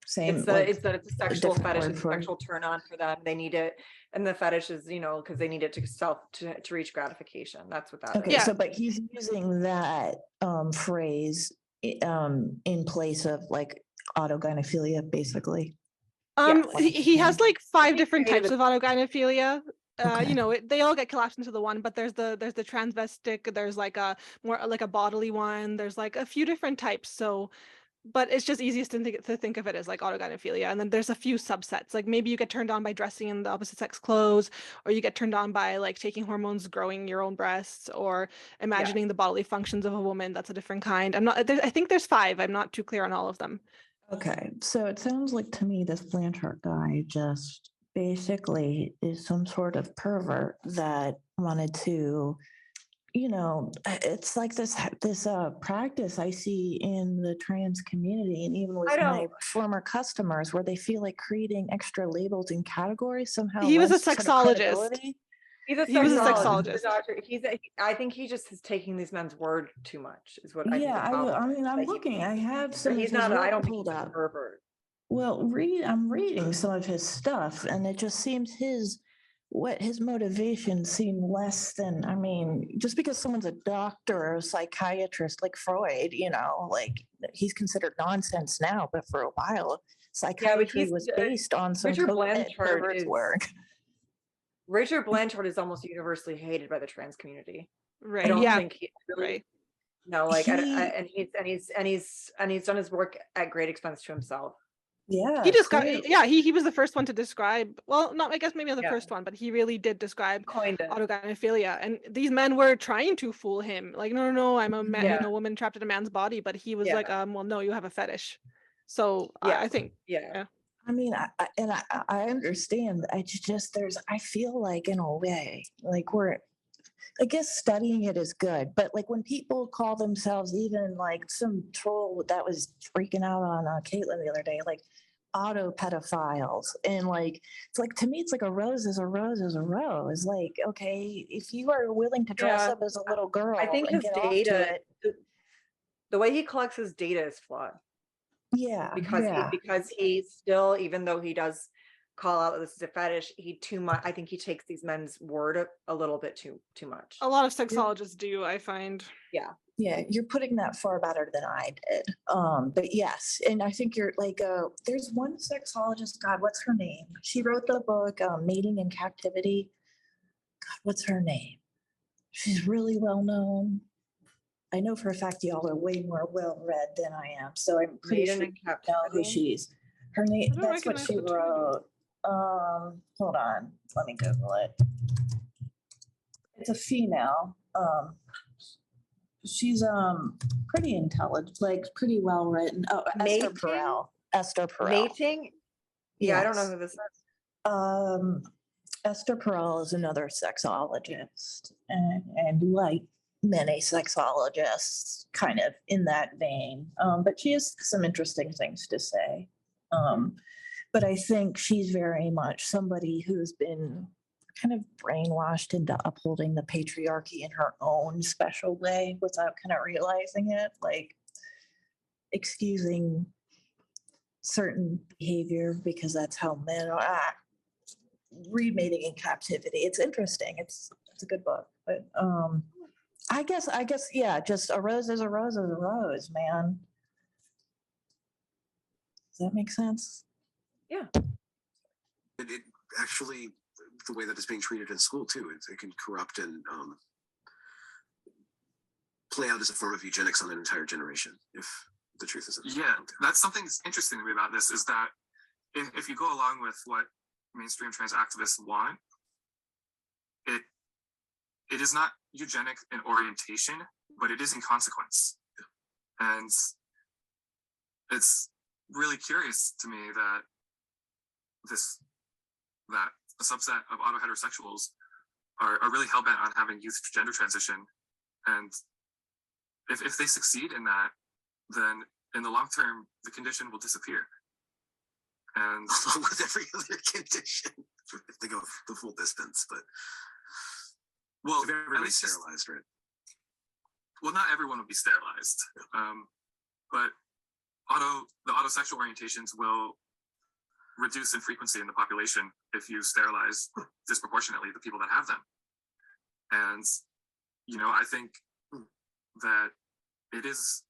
Same. It's like, it's that it's a sexual different fetish, word it's a for- sexual turn on for them. They need it, and the fetish is, because they need it to reach gratification. That's what that is. Okay, Yeah. so but he's using that phrase in place of like autogynephilia, basically. Yes. He has like 5 He different created types of autogynephilia. Okay. They all get collapsed into the one, but there's the transvestic, there's like a more like a bodily one, there's like a few different types. So, but it's just easiest to think of it as like autogynephilia. And then there's a few subsets. Like maybe you get turned on by dressing in the opposite sex clothes, or you get turned on by like taking hormones, growing your own breasts, or imagining the bodily functions of a woman. That's a different kind. I think there's 5. I'm not too clear on all of them. Okay, so it sounds like to me this Blanchard guy just basically is some sort of pervert that wanted to, it's like this practice I see in the trans community and even with I my don't- former customers where they feel like creating extra labels and categories somehow. He was a lends to the sexologist. credibility. He was a sexologist. doctor. I think he just is taking these men's word too much, is what I think the Yeah, problem I is. mean, I'm Like, looking. I have some. But of he's his not, I work don't think pulled he's a up. pervert. Well, I'm reading some of his stuff, and it just seems his motivations seem less than. I mean, just because someone's a doctor or a psychiatrist like Freud, like he's considered nonsense now, but for a while, psychiatry he's, was based on some Richard cokehead Blanchard pervert's is- work. Richard Blanchard is almost universally hated by the trans community. Right. I don't Yeah. think he really, Right. no, like, He- and he's done his work at great expense to himself. Yeah, He described, clearly. yeah, he was the first one to describe, well, not, I guess maybe not the Yeah. first one, but he really did describe Coined it. autogynephilia. And these men were trying to fool him. Like, no, I'm a man, Yeah. woman trapped in a man's body. But he was Yeah. like, well, no, you have a fetish. So Yeah. I think, Yeah. I mean, I understand. I feel like in a way, like I guess studying it is good, but like when people call themselves, even like some troll that was freaking out on Katelyn the other day, like auto pedophiles, and like it's like, to me it's like a rose is a rose is a rose. Like, okay, if you are willing to dress Yeah. up as a little girl, I think and his get off to data, it, the way he collects his data is flawed. yeah, Because he still, even though he does call out that this is a fetish, I think he takes these men's word a little bit too much. a lot of sexologists do, I find. yeah, you're putting that far better than I did. But yes, and I think you're like, there's one sexologist, God, what's her name? She wrote the book, Mating in Captivity. God, what's her name? She's really well known. I know for a fact y'all are way more well read than I am, so I'm pretty Mating sure in you know who Captivity? she is. Her name, I don't that's what recognize she the title. wrote. Hold on, let me Google it. It's a female. She's pretty intelligent, like pretty well written. Oh, Esther Mating? Perel. Esther Perel. Mating? Yeah, I don't know Yes. who this is. Esther Perel is another sexologist, and like many sexologists, kind of in that vein. But she has some interesting things to say. But I think she's very much somebody who's been kind of brainwashed into upholding the patriarchy in her own special way without kind of realizing it, like excusing certain behavior because that's how men are. Read Mating in Captivity. It's interesting. It's a good book. But I guess yeah, just a rose is a rose is a rose, man. Does that make sense? It actually, the way that it's being treated in school too, it can corrupt and play out as a form of eugenics on an entire generation if the truth isn't. Yeah, that's something that's interesting to me about this, is that if you go along with what mainstream trans activists want, it is not eugenic in orientation, but it is in consequence. And it's really curious to me that a subset of auto-heterosexuals are really hell-bent on having youth gender transition. And if they succeed in that, then in the long term, the condition will disappear. And along with every other condition, if they go the full distance, but well, if everybody's sterilized, right? Well, not everyone will be sterilized, but the autosexual orientations will reduce in frequency in the population if you sterilize disproportionately the people that have them. And I think that it's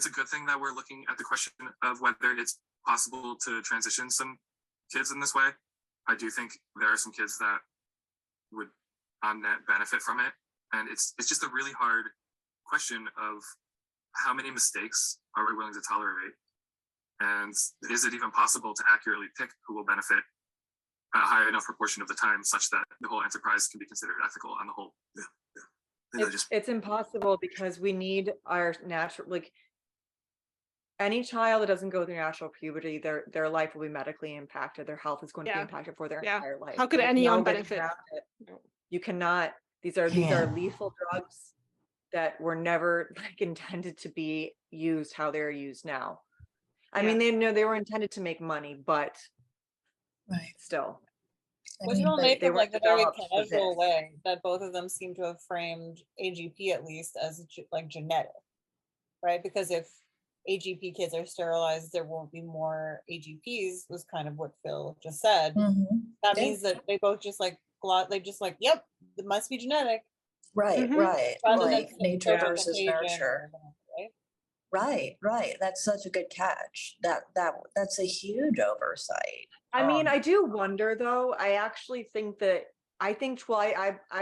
a good thing that we're looking at the question of whether it's possible to transition some kids in this way. I do think there are some kids that would on net benefit from it. And it's just a really hard question of how many mistakes are we willing to tolerate? And is it even possible to accurately pick who will benefit a high enough proportion of the time such that the whole enterprise can be considered ethical on the whole? It's impossible because we need our natural, like any child that doesn't go through natural puberty, their life will be medically impacted. Their health is going to be impacted for their entire life. How could Like, anyone nobody benefit? You cannot. These are lethal drugs that were never like intended to be used how they're used now. I mean, they were intended to make money, but still. Which will make them like a very developed for casual this. way that both of them seem to have framed AGP at least as like genetic, right? Because if AGP kids are sterilized, there won't be more AGPs, was kind of what Phil just said. That means that they both just like, yep, it must be genetic. Right, right. Rather Like than nature social versus contagion nurture. right? Right. That's such a good catch. That's a huge oversight. I mean, I do wonder though. I actually think that I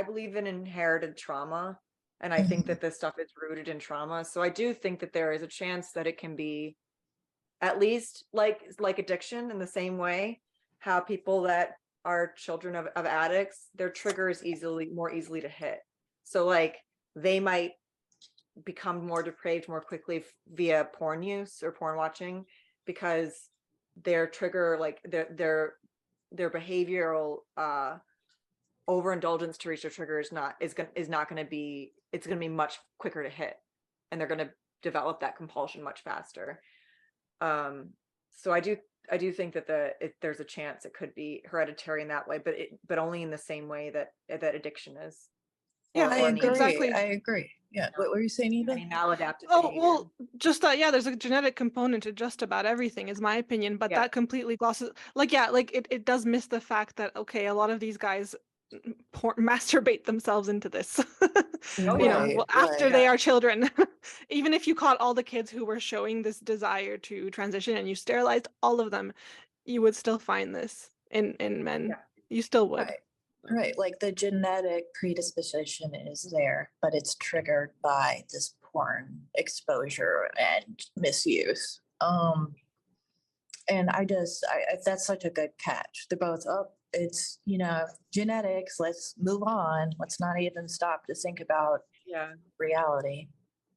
believe in inherited trauma, and I think that this stuff is rooted in trauma. So I do think that there is a chance that it can be at least like addiction in the same way, how people that are children of addicts, their trigger is more easily to hit. So like they might become more depraved more quickly via porn use or porn watching because their trigger, like their behavioral overindulgence to reach their trigger is not going to be, it's going to be much quicker to hit, and they're going to develop that compulsion much faster. So I do think that there's a chance it could be hereditary in that way, but only in the same way that addiction is. Yeah, I agree. exactly. I agree. Yeah. What were you saying, Eva? Any maladaptive Oh, behavior. well, just that, there's a genetic component to just about everything, is my opinion, but that completely glosses, it does miss the fact that, okay, a lot of these guys masturbate themselves into this, after they are children. Even if you caught all the kids who were showing this desire to transition and you sterilized all of them, you would still find this in men. Yeah. You still would. Right, like the genetic predisposition is there, but it's triggered by this porn exposure and misuse. And I that's such a good catch. They're both up. It's, genetics. Let's move on. Let's not even stop to think about reality.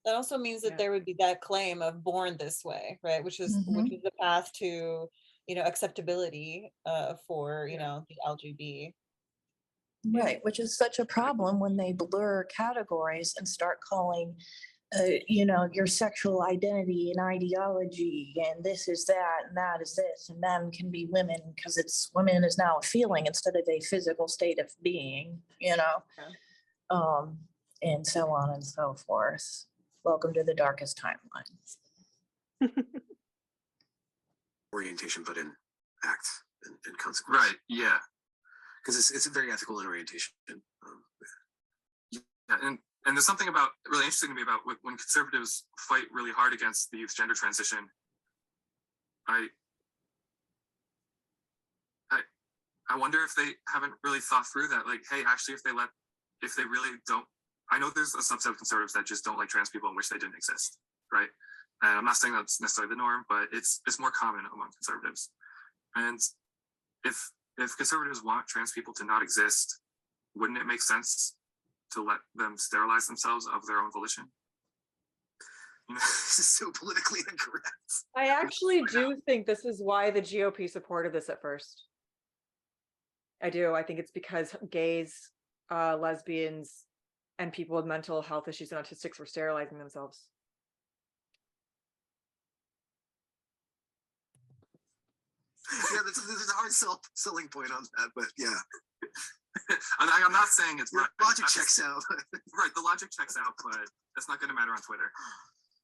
That also means that there would be that claim of born this way, right? Which is the path to, acceptability for, the LGB. Right, which is such a problem when they blur categories and start calling, your sexual identity and ideology, and this is that, and that is this, and men can be women because women is now a feeling instead of a physical state of being, and so on and so forth. Welcome to the darkest timeline. Orientation, but in act and consequence. Right, yeah. Because it's a very ethical in orientation. And there's something really interesting to me about when conservatives fight really hard against the youth gender transition. I wonder if they haven't really thought through that. Like, hey, actually, if they really don't, I know there's a subset of conservatives that just don't like trans people and wish they didn't exist, right? And I'm not saying that's necessarily the norm, but it's more common among conservatives. And if conservatives want trans people to not exist, wouldn't it make sense to let them sterilize themselves of their own volition. You know, This is so politically incorrect. I actually do think this is why the GOP supported this at first. I do. I think it's because gays, lesbians, and people with mental health issues and autistics were sterilizing themselves. Yeah, there's a hard selling point on that, but yeah. And I'm not saying it's Your right. logic I'm checks just- out. Right, the logic checks out, but that's not going to matter on Twitter.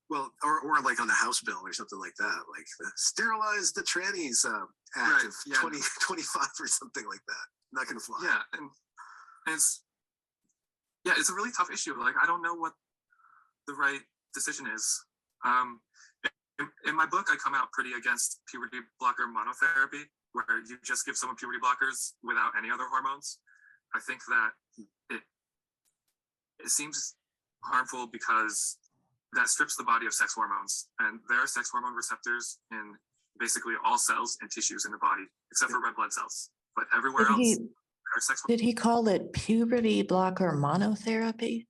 Well, or like on the House bill or something like that, like the sterilize the trannies act Right, of yeah. 2025 or something like that. Not gonna fly. Yeah, and it's a really tough issue. Like, I don't know what the right decision is. In my book, I come out pretty against puberty blocker monotherapy, where you just give someone puberty blockers without any other hormones. I think that it seems harmful because that strips the body of sex hormones, and there are sex hormone receptors in basically all cells and tissues in the body, except for red blood cells. But everywhere Did else, he, there are sex did he call it puberty blocker monotherapy?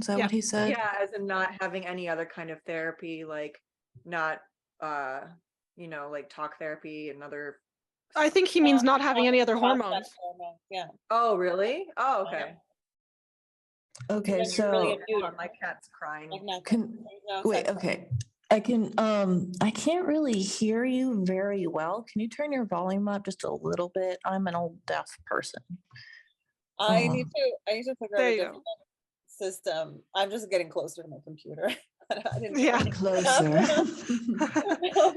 Is that Yeah. what he said? Yeah, as in not having any other kind of therapy, like not like talk therapy and other. I think he means not having any other Cross-sex hormones. hormones, yeah. Oh, really? Oh, okay. Okay, Then you're really so immune. Hold on, my cat's crying. Like nothing. can, There's no wait, sex okay. I can't really hear you very well. Can you turn your volume up just a little bit? I'm an old deaf person. I need to figure out There a you go. different system. I'm just getting closer to my computer. I didn't Yeah. turn it Closer. up.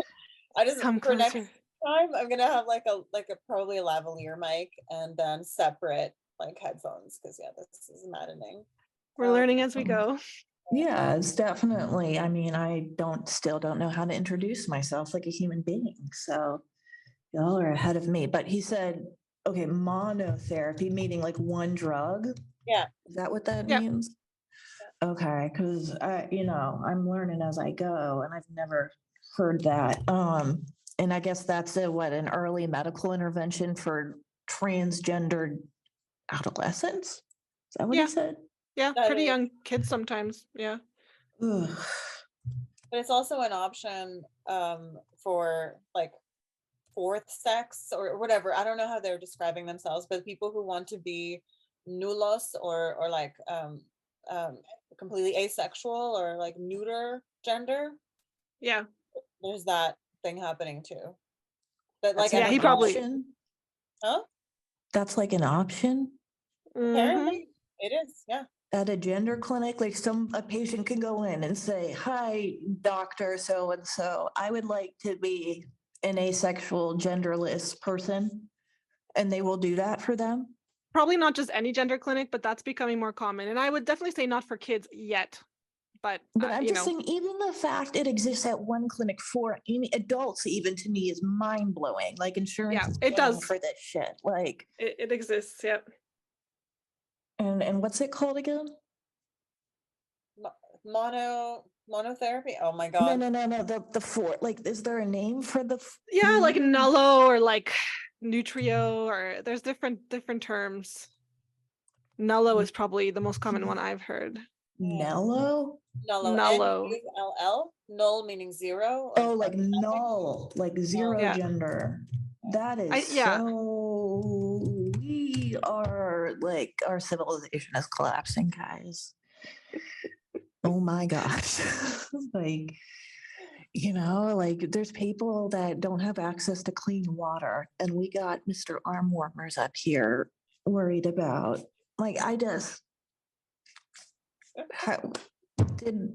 I just Come for next closer. time I'm gonna have like a probably a lavalier mic and then separate like headphones, because yeah, this is maddening. We're learning as we go. Yeah, it's definitely. I mean, I still don't know how to introduce myself like a human being. So y'all are ahead of me. But he said, okay, monotherapy, meaning like one drug. Yeah. Is that what that Yeah. means? Okay, because I'm learning as I go, and I've never heard that. And I guess that's an early medical intervention for transgendered adolescents. Is that what Yeah. he said? Yeah, That pretty is- young kids sometimes. Yeah. Ugh. But it's also an option for like fourth sex or whatever. I don't know how they're describing themselves, but people who want to be nullos or like completely asexual or like neuter gender, Yeah. there's that thing happening too. But like, That's Yeah, an he probably- option? huh? That's like an option Mhm. Apparently it is, yeah. at a gender clinic. Like a patient can go in and say, "Hi, doctor so and so. I would like to be an asexual, genderless person," and they will do that for them. Probably not just any gender clinic, but that's becoming more common. And I would definitely say not for kids yet. But, But I'm you just know, saying, even the fact it exists at one clinic for any adults, even to me, is mind blowing. Like insurance Yeah, is it paying does. for this shit. Like, it exists. Yeah. and what's it called again? Monotherapy. Oh my No, god. no. The four. Like, is there a name for the? Yeah, like neuter? nullo or like nutrio, or there's different terms. Nullo is probably the most common one I've heard. Nello? Nullo. Nullo. N-U-L-L. Null meaning zero. Oh, like null, like zero Yeah. gender. That is yeah. so. We are like, our civilization is collapsing, guys. Oh my gosh. Like, like there's people that don't have access to clean water, and we got Mr. Arm Warmers up here worried about. Like, I just.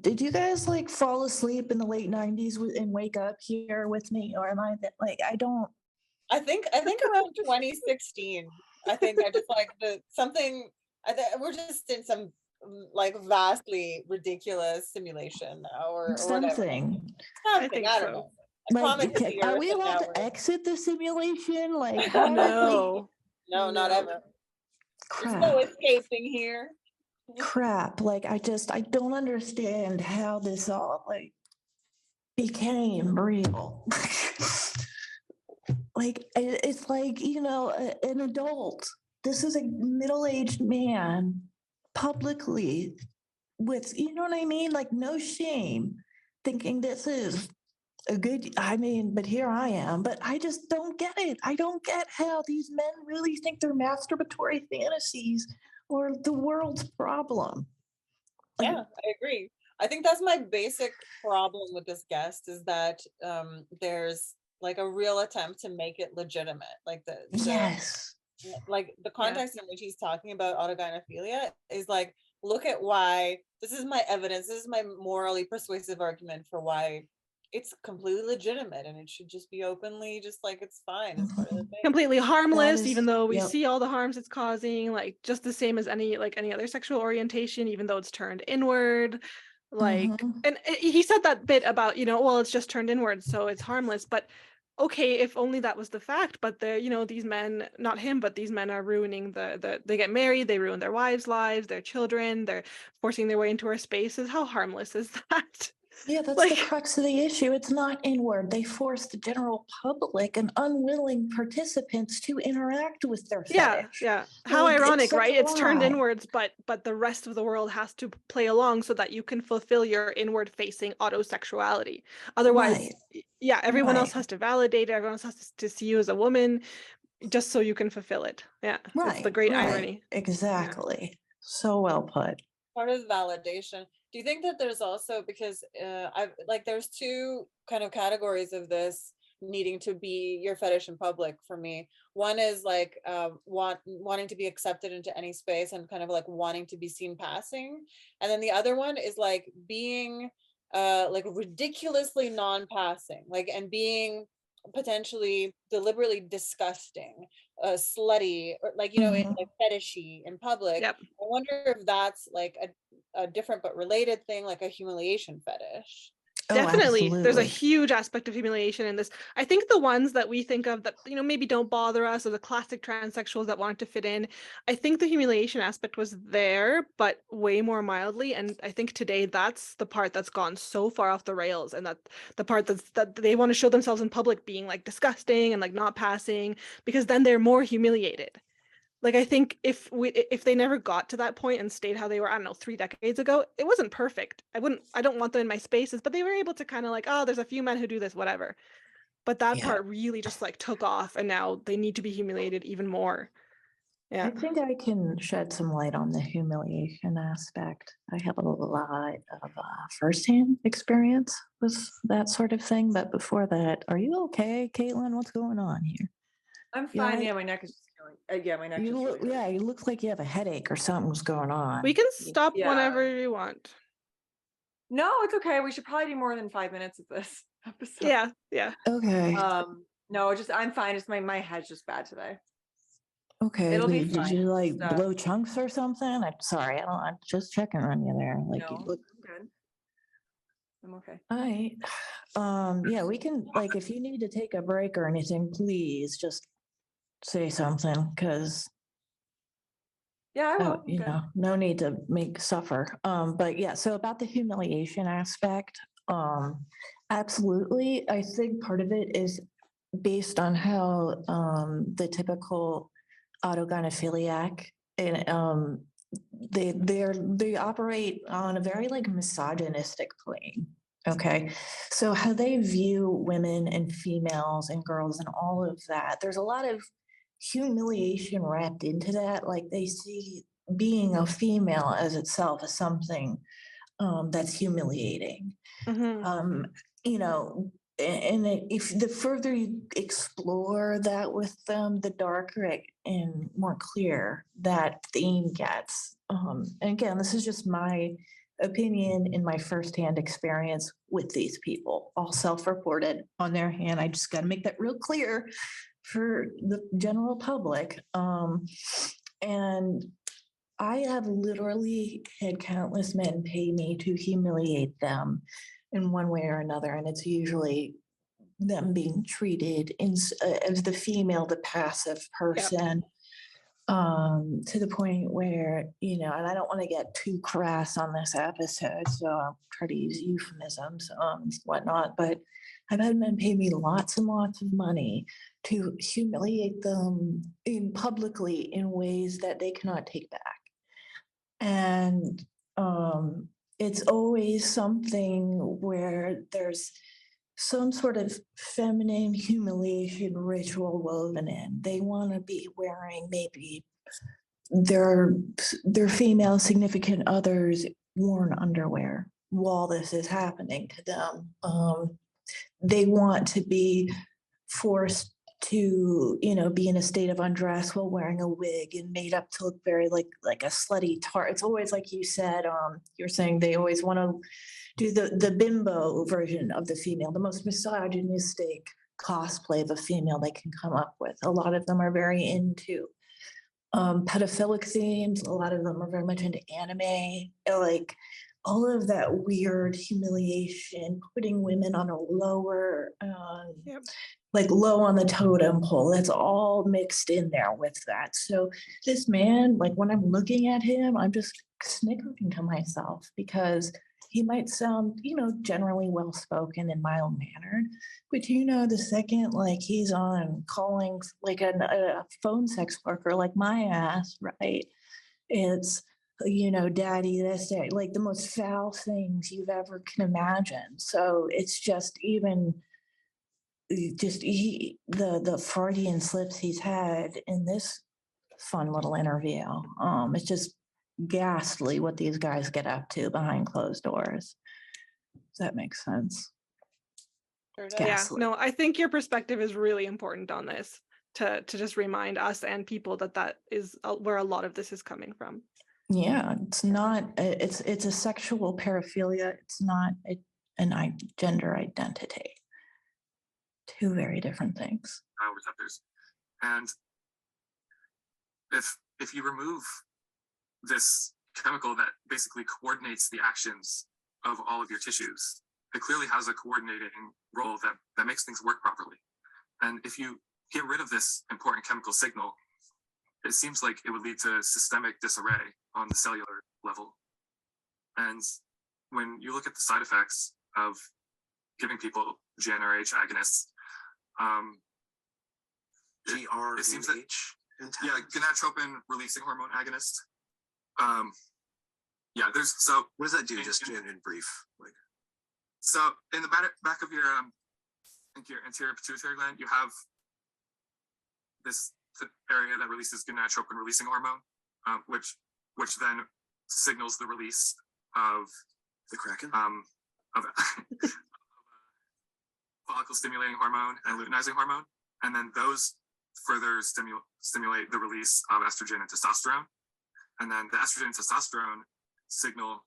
Did you guys like fall asleep in the late 90s and wake up here with me, or am I like, I don't. I think around 2016. I think I just like we're just in some like vastly ridiculous simulation now or whatever. Something. I think I don't so. know. I promise Like, it's the are Earth we and allowed now to exit the simulation? Like, No. No, not No. ever. There's no crap. escaping here. Crap. Like, I don't understand how this all like became real. Like, it's like, an adult. This is a middle-aged man publicly with, you know what I mean? Like no shame, thinking this is a good, I mean, but here I am, but I just don't get it. I don't get how these men really think their masturbatory fantasies or the world's problem. Like, Yeah, I agree. I think that's my basic problem with this guest is that there's like a real attempt to make it legitimate. Like yes. like the context in which he's talking about autogynephilia is like, look at why this is my evidence. This is my morally persuasive argument for why it's completely legitimate and it should just be openly, just like it's fine. It's part of the thing. Completely harmless, is- even though we yep. see all the harms it's causing, like just the same as any other sexual orientation, even though it's turned inward. Like, Mhm. and he said that bit about, well, it's just turned inward, so it's harmless. But okay, if only that was the fact. But these men, not him, but these men are ruining they get married, they ruin their wives' lives, their children, they're forcing their way into our spaces. How harmless is that? Yeah, that's Like- the crux of the issue. It's not inward. They force the general public and unwilling participants to interact with their fetish. Yeah. How Like, ironic, such right? a It's turned lie. inwards, but the rest of the world has to play along so that you can fulfill your inward-facing autosexuality. Otherwise, Right. everyone else Right. has to validate it. Everyone else has to see you as a woman, just so you can fulfill it. Yeah, it's the great irony. Exactly. So well put. Part of validation. Do you think that there's also, because I've like there's two kind of categories of this needing to be your fetish in public for me. One is like wanting to be accepted into any space and kind of like wanting to be seen passing, and then the other one is like being like ridiculously non-passing, like, and being potentially deliberately disgusting, slutty, or like, in Mhm. like fetishy in public. Yep. I wonder if that's like a different but related thing, like a humiliation fetish. Oh, Definitely, there's a absolutely. huge aspect of humiliation in this. I think the ones that we think of that maybe don't bother us, or the classic transsexuals that wanted to fit in, I think the humiliation aspect was there, but way more mildly. And I think today that's the part that's gone so far off the rails, and that the part that they want to show themselves in public being like disgusting and like not passing, because then they're more humiliated. Like, I think if they never got to that point and stayed how they were, I don't know, 3 decades ago, it wasn't perfect. I don't want them in my spaces, but they were able to kind of like, oh, there's a few men who do this, whatever. But that Yeah. part really just like took off, and now they need to be humiliated even more. Yeah. I think I can shed some light on the humiliation aspect. I have a lot of firsthand experience with that sort of thing. But before that, are you okay, Katelyn? What's going on here? I'm You fine. all Yeah, right? my neck is just killing. Yeah, my neck You just look, really yeah, hurts. you look like you have a headache or something's going on. We can stop Yeah. whenever you want. No, it's okay. We should probably do more than 5 minutes of this episode. Yeah. Okay. No, just I'm fine. Just my head's just bad today. Okay. It'll be Did fine. you like Just, blow chunks or something? I'm sorry. I'm just checking on you there. Like you no, look. I'm good. I'm okay. All right. Yeah, we can, like, if you need to take a break or anything, please just say something, because Yeah, I will. I'm good. no need to make suffer. But yeah, so about the humiliation aspect, absolutely. I think part of it is based on how the typical autogynephiliac and they operate on a very like misogynistic plane. Okay. So how they view women and females and girls and all of that, there's a lot of humiliation wrapped into that. Like they see being a female as itself as something that's humiliating. Mhm. You know, and if the further you explore that with them, the darker and more clear that theme gets. And again, this is just my opinion in my firsthand experience with these people, all self-reported on their hand. I just got to make that real clear for the general public. And I have literally had countless men pay me to humiliate them in one way or another. And it's usually them being treated as the female, the passive person, to the point where, and I don't want to get too crass on this episode, so I'll try to use euphemisms, whatnot, but I've had men pay me lots and lots of money to humiliate them publicly in ways that they cannot take back. And it's always something where there's some sort of feminine humiliation ritual woven in. They want to be wearing maybe their female significant others worn underwear while this is happening to them. They want to be forced to, be in a state of undress while wearing a wig and made up to look very like a slutty tart. It's always like you said, you're saying they always want to do the bimbo version of the female, the most misogynistic cosplay of a female they can come up with. A lot of them are very into pedophilic themes. A lot of them are very much into anime, like all of that weird humiliation, putting women on a lower, like low on the totem pole. That's all mixed in there with that. So this man, like when I'm looking at him, I'm just snickering to myself because he might sound, generally well-spoken and mild-mannered, but the second like he's on calling like a phone sex worker like my ass, right? It's, daddy, this, that, like the most foul things you've ever can imagine. So it's just even the Freudian slips he's had in this fun little interview. It's just ghastly what these guys get up to behind closed doors. Does that make sense? Sure does. Yeah, Ghastly. no, I think your perspective is really important on this to just remind us and people that is where a lot of this is coming from. Yeah, it's not. It's a sexual paraphilia. It's not an gender identity. Two very different things. Receptors, and if you remove this chemical that basically coordinates the actions of all of your tissues, it clearly has a coordinating role that makes things work properly. And if you get rid of this important chemical signal, it seems like it would lead to systemic disarray on the cellular level. And when you look at the side effects of giving people GnRH agonists, it seems that gonadotropin releasing hormone agonist. What does that do? Just in brief, so in the back of your anterior pituitary gland, you have this area that releases gonadotropin releasing hormone, which then signals the release of the Kraken, of follicle stimulating hormone and luteinizing hormone, and then those further stimulate the release of estrogen and testosterone, and then the estrogen and testosterone signal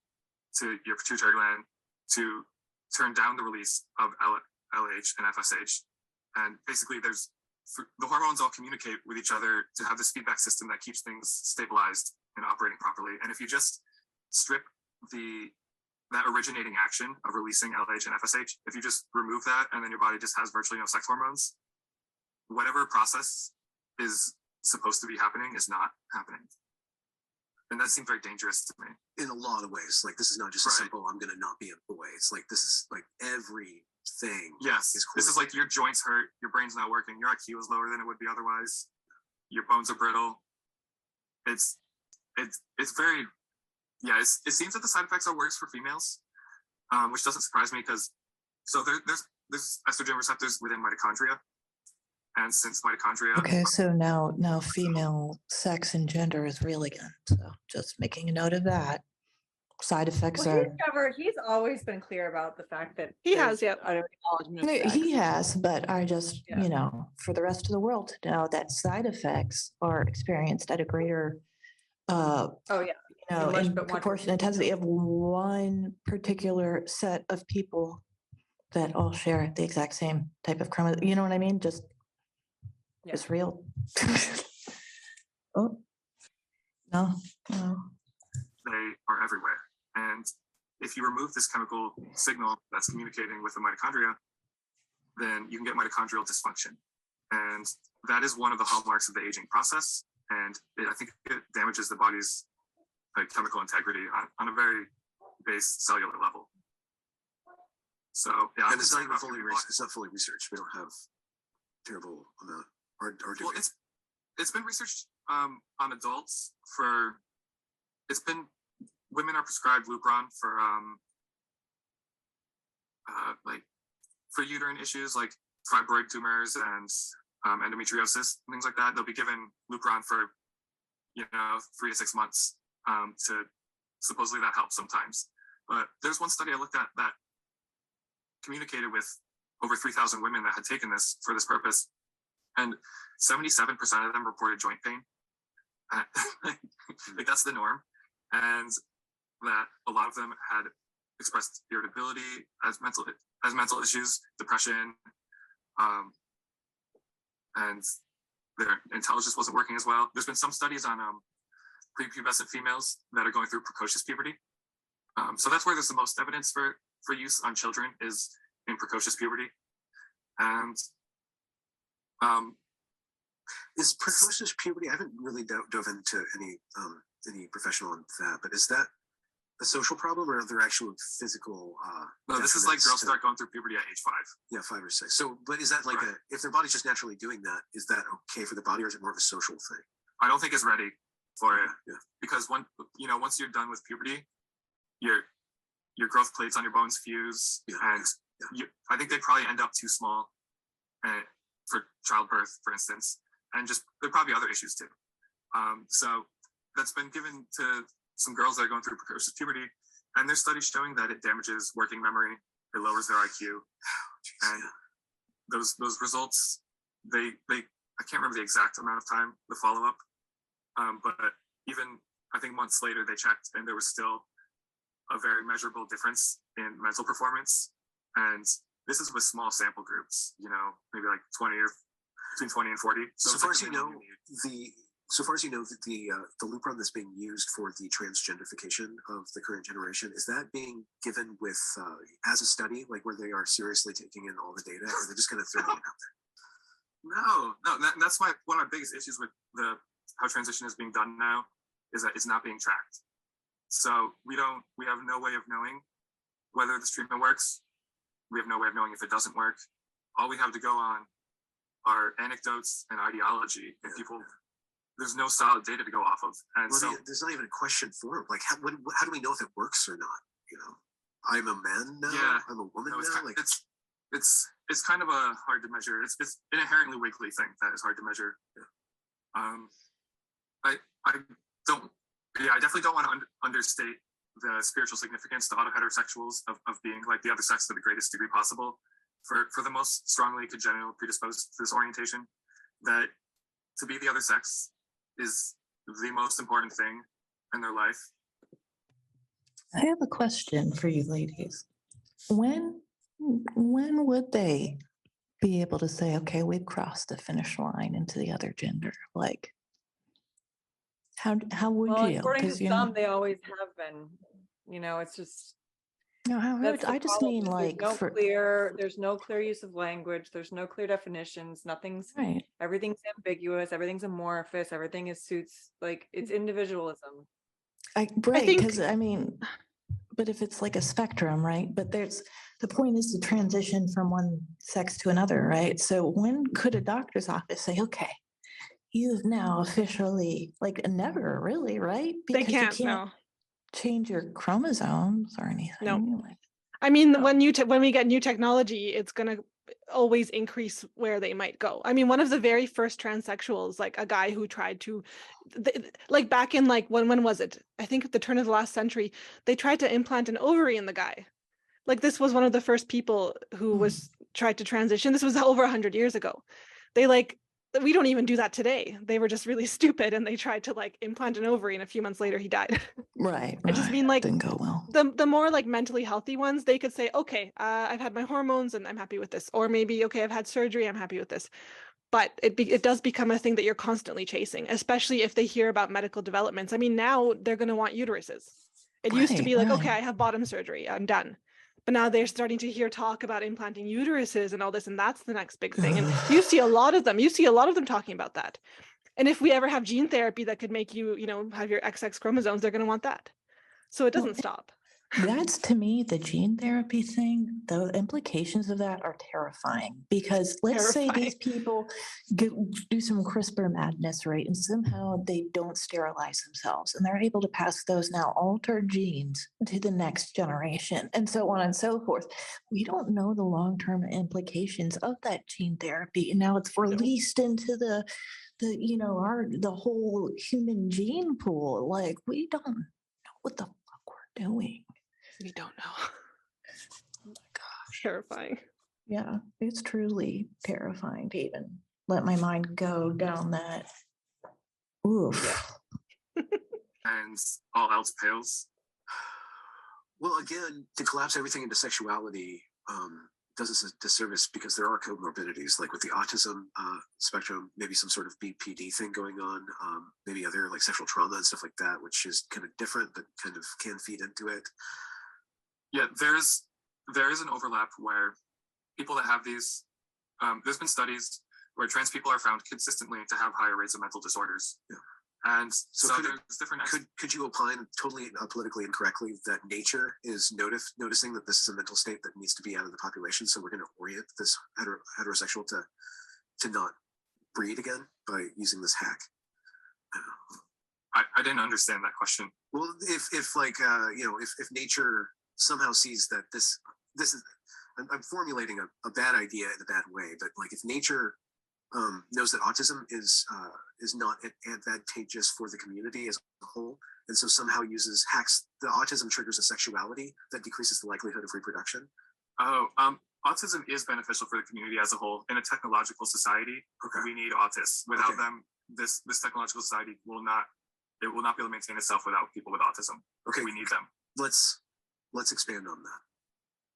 to your pituitary gland to turn down the release of LH and FSH, and basically the hormones all communicate with each other to have this feedback system that keeps things stabilized and operating properly. And if you just strip that originating action of releasing LH and FSH, if you just remove that and then your body just has virtually no sex hormones, whatever process is supposed to be happening is not happening. And that seemed very dangerous to me. In a lot of ways. Like, this is not just a simple, I'm going to not be a boy. It's like, this is like everything. Yes. This is like your joints hurt, your brain's not working, your IQ is lower than it would be otherwise, your bones are brittle. It's very, it seems that the side effects are worse for females, which doesn't surprise me because, so there's estrogen receptors within mitochondria. And since mitochondria. Okay, so now female sex and gender is really good. So just making a note of that. Side effects are. He's always been clear about the fact that he has, an acknowledgement of sex. He has, but I just, for the rest of the world to know that side effects are experienced at a greater, in proportion intensity of one particular set of people that all share the exact same type of chromosome. You know what I mean? Just. It's real. Oh, no. They are everywhere. And if you remove this chemical signal that's communicating with the mitochondria, then you can get mitochondrial dysfunction. And that is one of the hallmarks of the aging process. And I think it damages the body's chemical integrity on a very base cellular level. So, yeah. And it's not even fully researched. We don't have terrible amount. Or well, it's been researched on adults for, it's been women are prescribed Lupron for like for uterine issues like fibroid tumors and endometriosis and things like that. They'll be given Lupron for 3 to 6 months to supposedly that helps sometimes. But there's one study I looked at that communicated with over 3,000 women that had taken this for this purpose, and 77% of them reported joint pain. Like that's the norm, and that a lot of them had expressed irritability as mental issues, depression, and their intelligence wasn't working as well. There's been some studies on prepubescent females that are going through precocious puberty. So that's where there's the most evidence for use on children is in precocious puberty. And is precocious puberty? I haven't really dove into any professional on that, but is that a social problem or are there actual physical? No, this is like girls start going through puberty at age 5. Yeah, 5 or 6. So, but is that like Right. if their body's just naturally doing that, is that okay for the body, or is it more of a social thing? I don't think it's ready for it Yeah. because once you're done with puberty, your growth plates on your bones fuse, Yeah. and I think they probably end up too small for childbirth, for instance, and just there are probably other issues too. So that's been given to some girls that are going through precocious puberty, and there's studies showing that it damages working memory, it lowers their IQ, and those results they I can't remember the exact amount of time the follow up, but even I think months later they checked and there was still a very measurable difference in mental performance, and this is with small sample groups, maybe like 20 or between 20 and 40. So far as you know, the Lupron that's being used for the transgenderification of the current generation, is that being given with as a study, like where they are seriously taking in all the data, or they're just going to throw it out there? No, that's one of my biggest issues with how transition is being done now is that it's not being tracked. So we have no way of knowing whether this treatment works. We have no way of knowing if it doesn't work. All we have to go on are anecdotes and ideology, and people. There's no solid data to go off of, and Well, so there's not even a question for it. Like, how do we know if it works or not? I'm a man now. Yeah. I'm a woman no, now. it's kind of a hard to measure. It's an inherently wiggly thing that is hard to measure. I definitely don't want to understate the spiritual significance to auto-heterosexuals of being like the other sex to the greatest degree possible. For the most strongly congenital predisposed to this orientation, that to be the other sex is the most important thing in their life. I have a question for you ladies. When would they be able to say, okay, we've crossed the finish line into the other gender? Like, how would Well, you? according to 'Cause, some, they always have been. It's just no, that's the I just problem, mean is like there's no clear use of language. There's no clear definitions. right. Everything's ambiguous. Everything's amorphous. Everything is suits. Like it's individualism. Right, think- because but if it's like a spectrum, right? But the point is to transition from one sex to another, right? So when could a doctor's office say, okay, you've now officially, like never really, right? They Because can't, you no. can't change your chromosomes or anything. No. Like, I mean, when we get new technology, it's going to always increase where they might go. I mean, one of the very first transsexuals, like a guy who tried to, like back in like, when was it? I think at the turn of the last century, they tried to implant an ovary in the guy. Like this was one of the first people who was tried to transition. This was over 100 years ago. We don't even do that today. They were just really stupid and they tried to like implant an ovary and a few months later he died. right. I just mean like didn't go well. the more like mentally healthy ones, they could say, okay, I've had my hormones and I'm happy with this. Or maybe, okay, I've had surgery, I'm happy with this. But it does become a thing that you're constantly chasing, especially if they hear about medical developments. I mean, now they're going to want uteruses. It used to be like, okay, I have bottom surgery, I'm done. But now they're starting to hear talk about implanting uteruses and all this, and that's the next big thing. And you see a lot of them talking about that. And if we ever have gene therapy that could make you, have your XX chromosomes, they're going to want that. So it doesn't stop. That's to me, the gene therapy thing, the implications of that are terrifying because let's say these people do some CRISPR madness, right? And somehow they don't sterilize themselves and they're able to pass those now altered genes to the next generation and so on and so forth. We don't know the long-term implications of that gene therapy. And now it's released into the the whole human gene pool. Like we don't know what the fuck we're doing. We don't know. Oh my gosh, terrifying. Yeah, it's truly terrifying to even let my mind go down that. Oof. And all else pales. Well, again, to collapse everything into sexuality does us a disservice because there are comorbidities, like with the autism spectrum, maybe some sort of BPD thing going on, maybe other like sexual trauma and stuff like that, which is kind of different, but kind of can feed into it. Yeah, there is an overlap where people that have these, there's been studies where trans people are found consistently to have higher rates of mental disorders. Yeah. And so there's different. Could you opine totally politically incorrectly that nature is noticing that this is a mental state that needs to be out of the population, so we're going to orient this heterosexual to not breed again by using this hack? I didn't understand that question. Well, if like if nature somehow sees that this is, I'm formulating a bad idea in a bad way, but like if nature knows that autism is not advantageous for the community as a whole, and so somehow hacks the autism triggers a sexuality that decreases the likelihood of reproduction. Autism is beneficial for the community as a whole. In a technological society, we need autists. Without them, this technological society will not be able to maintain itself without people with autism. Okay, we need them. Let's expand on that.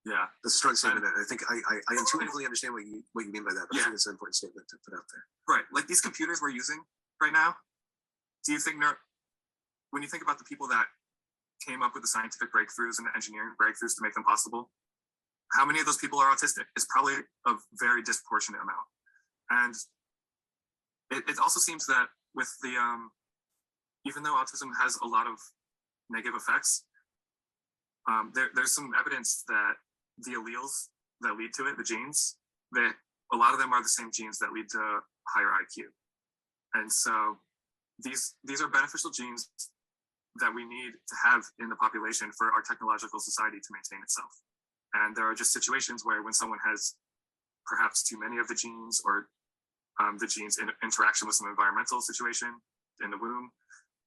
Yeah, that's a strong statement. I think I intuitively understand what you mean by that, but I think it's an important statement to put out there. Right, like these computers we're using right now. Do you think when you think about the people that came up with the scientific breakthroughs and the engineering breakthroughs to make them possible, how many of those people are autistic? It's probably a very disproportionate amount. And it also seems that with the even though autism has a lot of negative effects, there's some evidence that the alleles that lead to it, the genes, that a lot of them are the same genes that lead to higher IQ. And so these are beneficial genes that we need to have in the population for our technological society to maintain itself. And there are just situations where when someone has perhaps too many of the genes, or the genes in interaction with some environmental situation in the womb,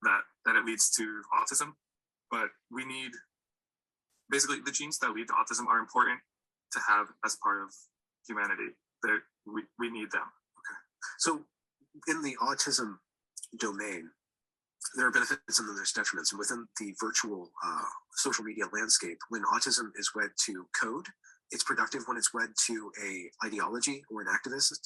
that it leads to autism. But we need, basically the genes that lead to autism are important to have as part of humanity. We need them. Okay. So in the autism domain, there are benefits and then there's detriments. And within the virtual social media landscape, when autism is wed to code, it's productive. When it's wed to a ideology or an activist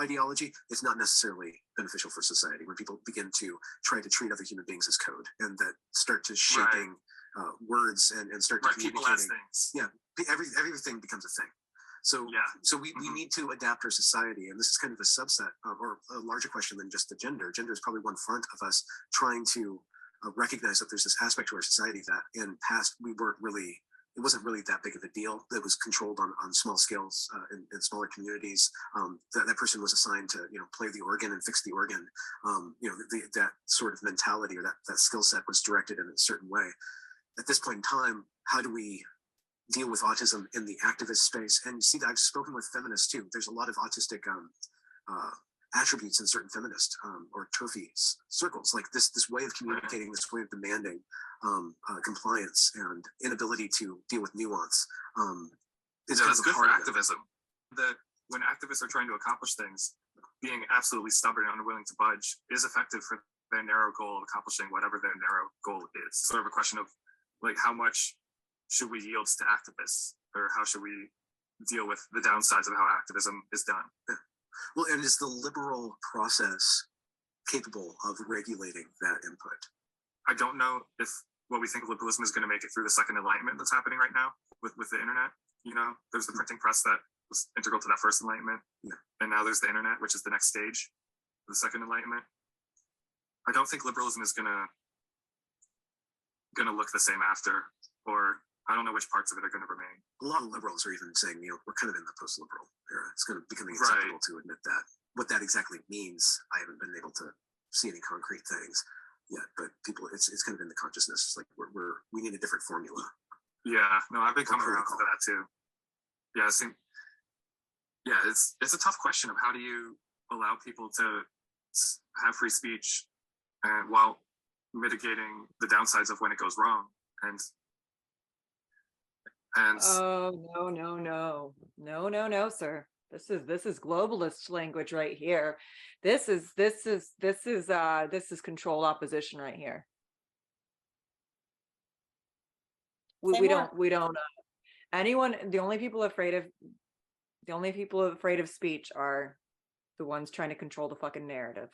ideology, it's not necessarily beneficial for society. When people begin to try to treat other human beings as code and that start to shaping words and start to people as things. Yeah, everything becomes a thing. So we need to adapt our society, and this is kind of a subset or a larger question than just the gender. Gender is probably one front of us trying to recognize that there's this aspect to our society that in past it wasn't really that big of a deal. That was controlled on small scales in smaller communities. That person was assigned to play the organ and fix the organ. That sort of mentality or that skill set was directed in a certain way. At this point in time, how do we deal with autism in the activist space? And see, I've spoken with feminists too. There's a lot of autistic attributes in certain feminist or TERFes circles, like this way of communicating, this way of demanding compliance and inability to deal with nuance. That's good for activism. When activists are trying to accomplish things, being absolutely stubborn and unwilling to budge is effective for their narrow goal of accomplishing whatever their narrow goal is. Sort of a question of like, how much should we yield to activists, or how should we deal with the downsides of how activism is done? Well, and is the liberal process capable of regulating that input? I don't know if what we think of liberalism is going to make it through the second enlightenment that's happening right now with the internet. There's the printing press that was integral to that first enlightenment. Yeah. And now there's the internet, which is the next stage of the second enlightenment. I don't think liberalism is gonna look the same after, or I don't know which parts of it are going to remain. A lot of liberals are even saying, we're kind of in the post-liberal era. It's going to becoming acceptable to admit that. What that exactly means, I haven't been able to see any concrete things yet, but people, it's kind of in the consciousness. It's like we need a different formula. Yeah, no, I've been coming around to that too. Yeah, it's a tough question of how do you allow people to have free speech and while mitigating the downsides of when it goes wrong. And oh no, sir. This is globalist language right here. This is controlled opposition right here. We don't anyone, the only people afraid of speech are the ones trying to control the fucking narrative.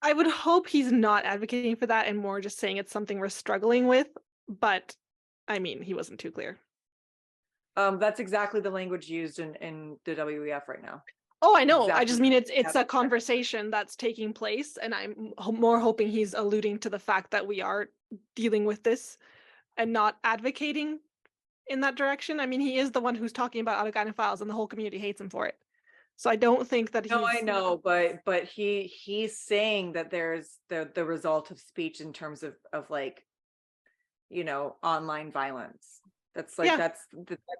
I would hope he's not advocating for that and more just saying it's something we're struggling with, but I mean, he wasn't too clear. That's exactly the language used in the WEF right now. Oh, I know. Exactly. I just mean it's a conversation that's taking place, and I'm more hoping he's alluding to the fact that we are dealing with this and not advocating in that direction. I mean, he is the one who's talking about autogynephiles, and the whole community hates him for it. So I don't think that he's... No, I know, but he's saying that there's the result of speech in terms of like, online violence. That's like, yeah.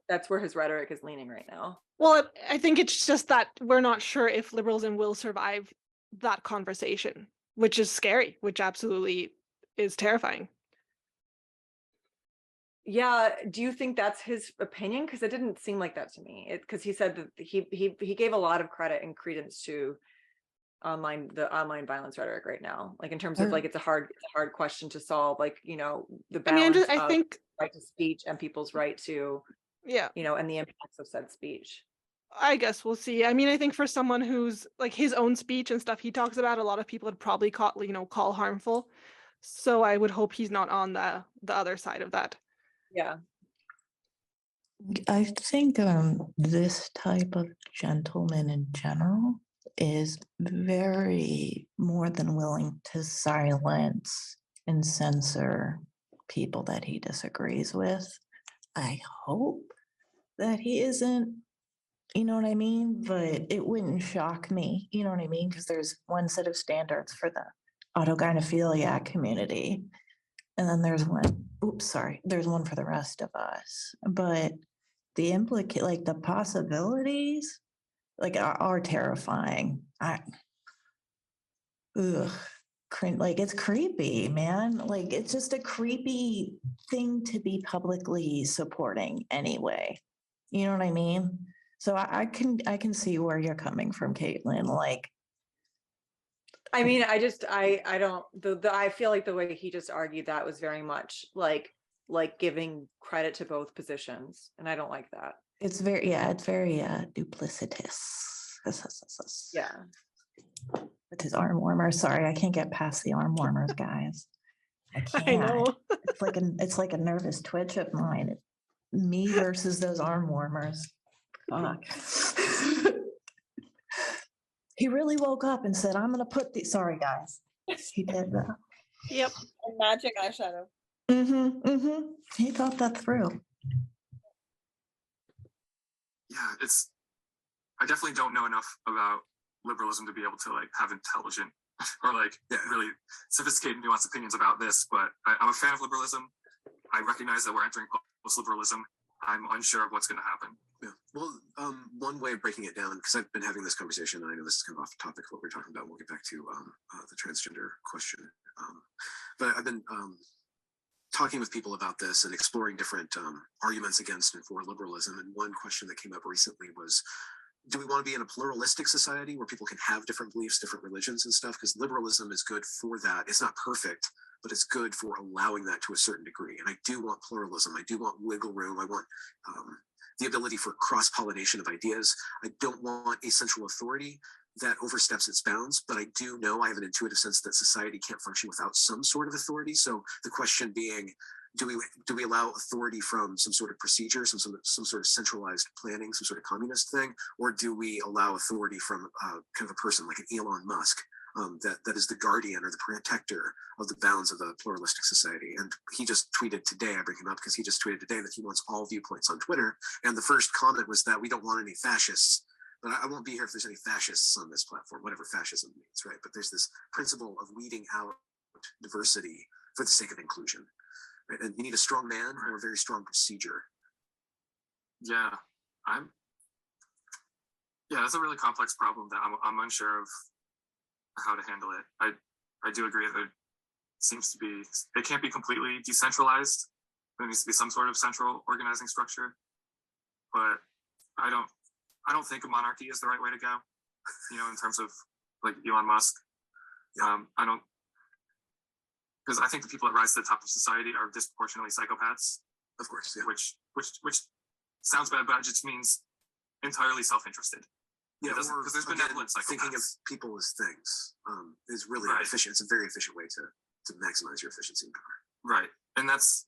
That's where his rhetoric is leaning right now. Well, I think it's just that we're not sure if liberalism will survive that conversation, which is scary, which absolutely is terrifying. Yeah, do you think that's his opinion? Because it didn't seem like that to me. Because he said that he gave a lot of credit and credence to the online violence rhetoric right now, like in terms of like it's a hard question to solve, like the balance I think right to speech and people's right to and the impacts of said speech. I guess we'll see. I mean, I think for someone who's like his own speech and stuff he talks about, a lot of people would probably call harmful. So I would hope he's not on the other side of that. Yeah. I think this type of gentleman in general is very more than willing to silence and censor people that he disagrees with. I hope that he isn't, you know what I mean? But it wouldn't shock me, you know what I mean? Because there's one set of standards for the autogynephiliac community. And then there's there's one for the rest of us. But the possibilities are terrifying. It's creepy, man. Like it's just a creepy thing to be publicly supporting anyway. You know what I mean? So I can see where you're coming from, Katelyn. Like, I mean, I don't. I feel like the way he just argued that was very much like giving credit to both positions, and I don't like that. It's very duplicitous. Yeah. With his arm warmer. Sorry, I can't get past the arm warmers, guys. I can't. I know. It's like a nervous twitch of mine. Me versus those arm warmers. Fuck. He really woke up and said, I'm gonna put the sorry guys. He did that. Yep. Magic eyeshadow. He thought that through. Yeah, I definitely don't know enough about liberalism to be able to have intelligent or really sophisticated, nuanced opinions about this, but I'm a fan of liberalism. I recognize that we're entering post-liberalism. I'm unsure of what's going to happen. Yeah. Well, one way of breaking it down, because I've been having this conversation, and I know this is kind of off topic of what we're talking about. We'll get back to the transgender question. But I've been talking with people about this and exploring different arguments against and for liberalism. And one question that came up recently was, do we want to be in a pluralistic society where people can have different beliefs, different religions and stuff? Because liberalism is good for that. It's not perfect, but it's good for allowing that to a certain degree. And I do want pluralism. I do want wiggle room. I want the ability for cross-pollination of ideas. I don't want a central authority that oversteps its bounds, but I do know, I have an intuitive sense that society can't function without some sort of authority. So the question being, do we allow authority from some sort of procedure, some sort of centralized planning, some sort of communist thing, or do we allow authority from kind of a person like an Elon Musk? that is the guardian or the protector of the bounds of a pluralistic society. And he just tweeted today, I bring him up because he just tweeted today that he wants all viewpoints on Twitter. And the first comment was that we don't want any fascists. But I won't be here if there's any fascists on this platform, whatever fascism means, right? But there's this principle of weeding out diversity for the sake of inclusion, right? And you need a strong man or a very strong procedure. Yeah, that's a really complex problem that I'm unsure of how to handle it. I do agree that it can't be completely decentralized. There needs to be some sort of central organizing structure, but I don't think a monarchy is the right way to go, in terms of like Elon Musk. Because I think the people that rise to the top of society are disproportionately psychopaths. Of course, yeah. Which sounds bad, but it just means entirely self-interested. Yeah, because there's benevolent psychopaths. Thinking of people as things is really efficient. It's a very efficient way to maximize your efficiency and power. Right, and that's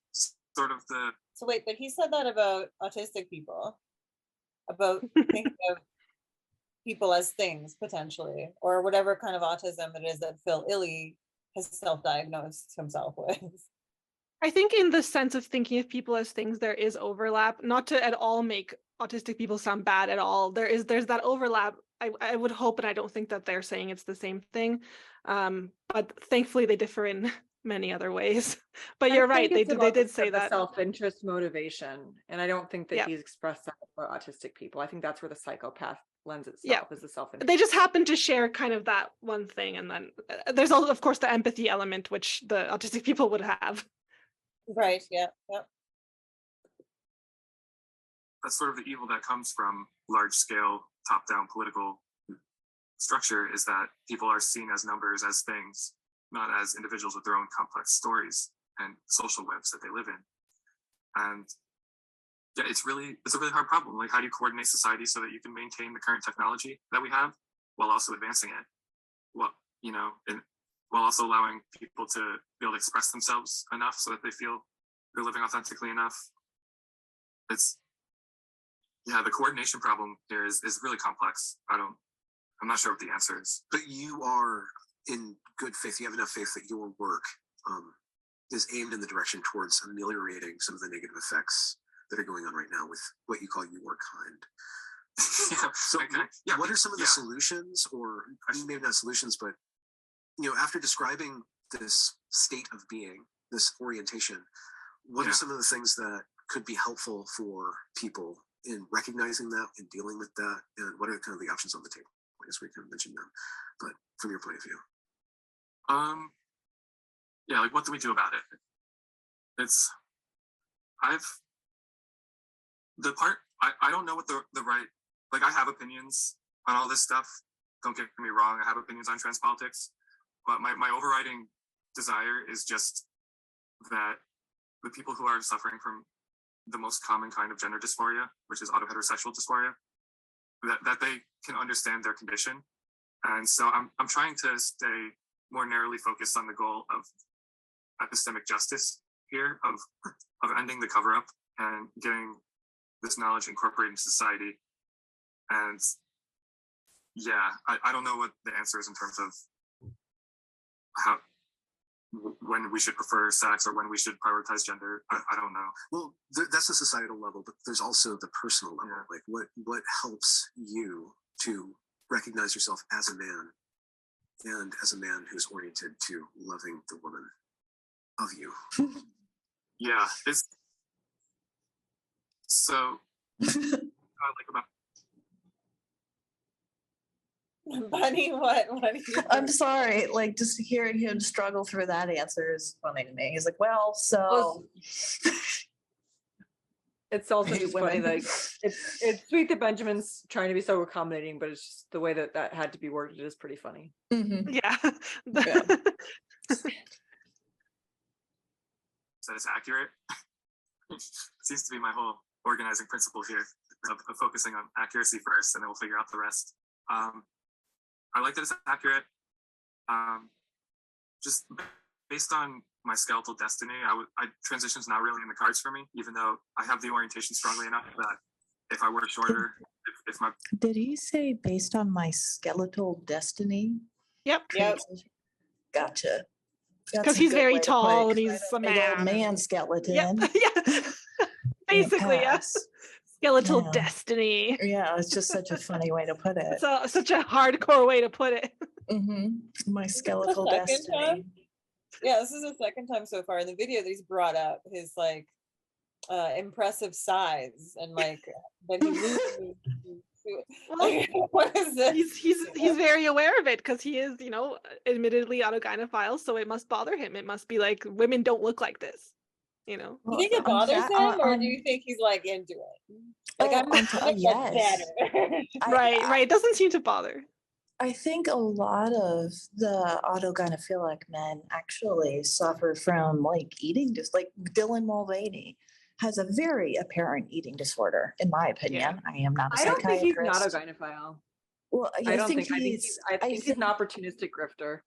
sort of the. So wait, but he said that about autistic people, about thinking of people as things potentially, or whatever kind of autism it is that Phil Illy has self-diagnosed himself with. I think in the sense of thinking of people as things, there is overlap, not to at all make autistic people sound bad at all. There's that overlap. I would hope, and I don't think that they're saying it's the same thing. But thankfully they differ in many other ways. But you're right, they did say that. Self-interest motivation. And I don't think that Yeah. he's expressed that for autistic people. I think that's where the psychopath lends itself, is the self-interest. They just happen to share kind of that one thing. And then there's also, of course, the empathy element, which the autistic people would have. Right, yeah. That's sort of the evil that comes from large-scale, top-down political structure, is that people are seen as numbers, as things, not as individuals with their own complex stories and social webs that they live in. And yeah, it's a really hard problem. Like, how do you coordinate society so that you can maintain the current technology that we have while also advancing it? Well, and while also allowing people to be able to express themselves enough so that they feel they're living authentically enough. The coordination problem here is really complex. I'm not sure what the answer is. But you are in good faith. You have enough faith that your work is aimed in the direction towards ameliorating some of the negative effects that are going on right now with what you call your kind. So what are some of the solutions, or maybe not solutions, but after describing this state of being, this orientation, what are some of the things that could be helpful for people in recognizing that and dealing with that? And what are kind of the options on the table? I guess we kind of mentioned them, but from your point of view. Like, what do we do about it? I don't know what the right, like, I have opinions on all this stuff. Don't get me wrong, I have opinions on trans politics, but my overriding desire is just that the people who are suffering from the most common kind of gender dysphoria, which is autoheterosexual dysphoria, that they can understand their condition. And so I'm trying to stay more narrowly focused on the goal of epistemic justice here, of ending the cover-up and getting this knowledge incorporated into society. And I don't know what the answer is in terms of when we should prefer sex or when we should prioritize gender. I don't know. Well, that's the societal level, but there's also the personal level. Like, what helps you to recognize yourself as a man, and as a man who's oriented to loving the woman of you? It's so I like about Bunny, what do you I'm sorry, like, just hearing him struggle through that answer is funny to me. He's like, well, so it's also just funny, like, it's sweet that Benjamin's trying to be so accommodating, but it's just the way that had to be worded is pretty funny. Mhm. Yeah. that it's accurate. It seems to be my whole organizing principle here of focusing on accuracy first, and then we'll figure out the rest. I like that it's accurate. Just based on my skeletal destiny, transition's not really in the cards for me, even though I have the orientation strongly enough that if I were shorter, if my... Did he say based on my skeletal destiny? Yep. Yep. Gotcha. Because he's very tall and he's a big old man. man skeleton. Yep. Yeah. Basically, yeah. Pass. Skeletal Yeah. destiny. Yeah, it's just such a funny way to put it. It's such a hardcore way to put it. My skeletal second destiny. time? Yeah, this is the second time so far in the video that he's brought up his like impressive size and like that he loses. Well, What is this? he's very aware of it because he is, you know, admittedly autogynephile, so it must bother him. It must be like women don't look like this, you know. Do you think it bothers him, or do you think he's like into it? Like I'm yes. better. Right. It doesn't seem to bother. I think a lot of the autogynephilic men actually suffer from like eating, just like Dylan Mulvaney has a very apparent eating disorder, in my opinion. I am not a I don't think he's psychiatrist. not a gynephile. Well, I don't think. he's. I think he's an opportunistic grifter.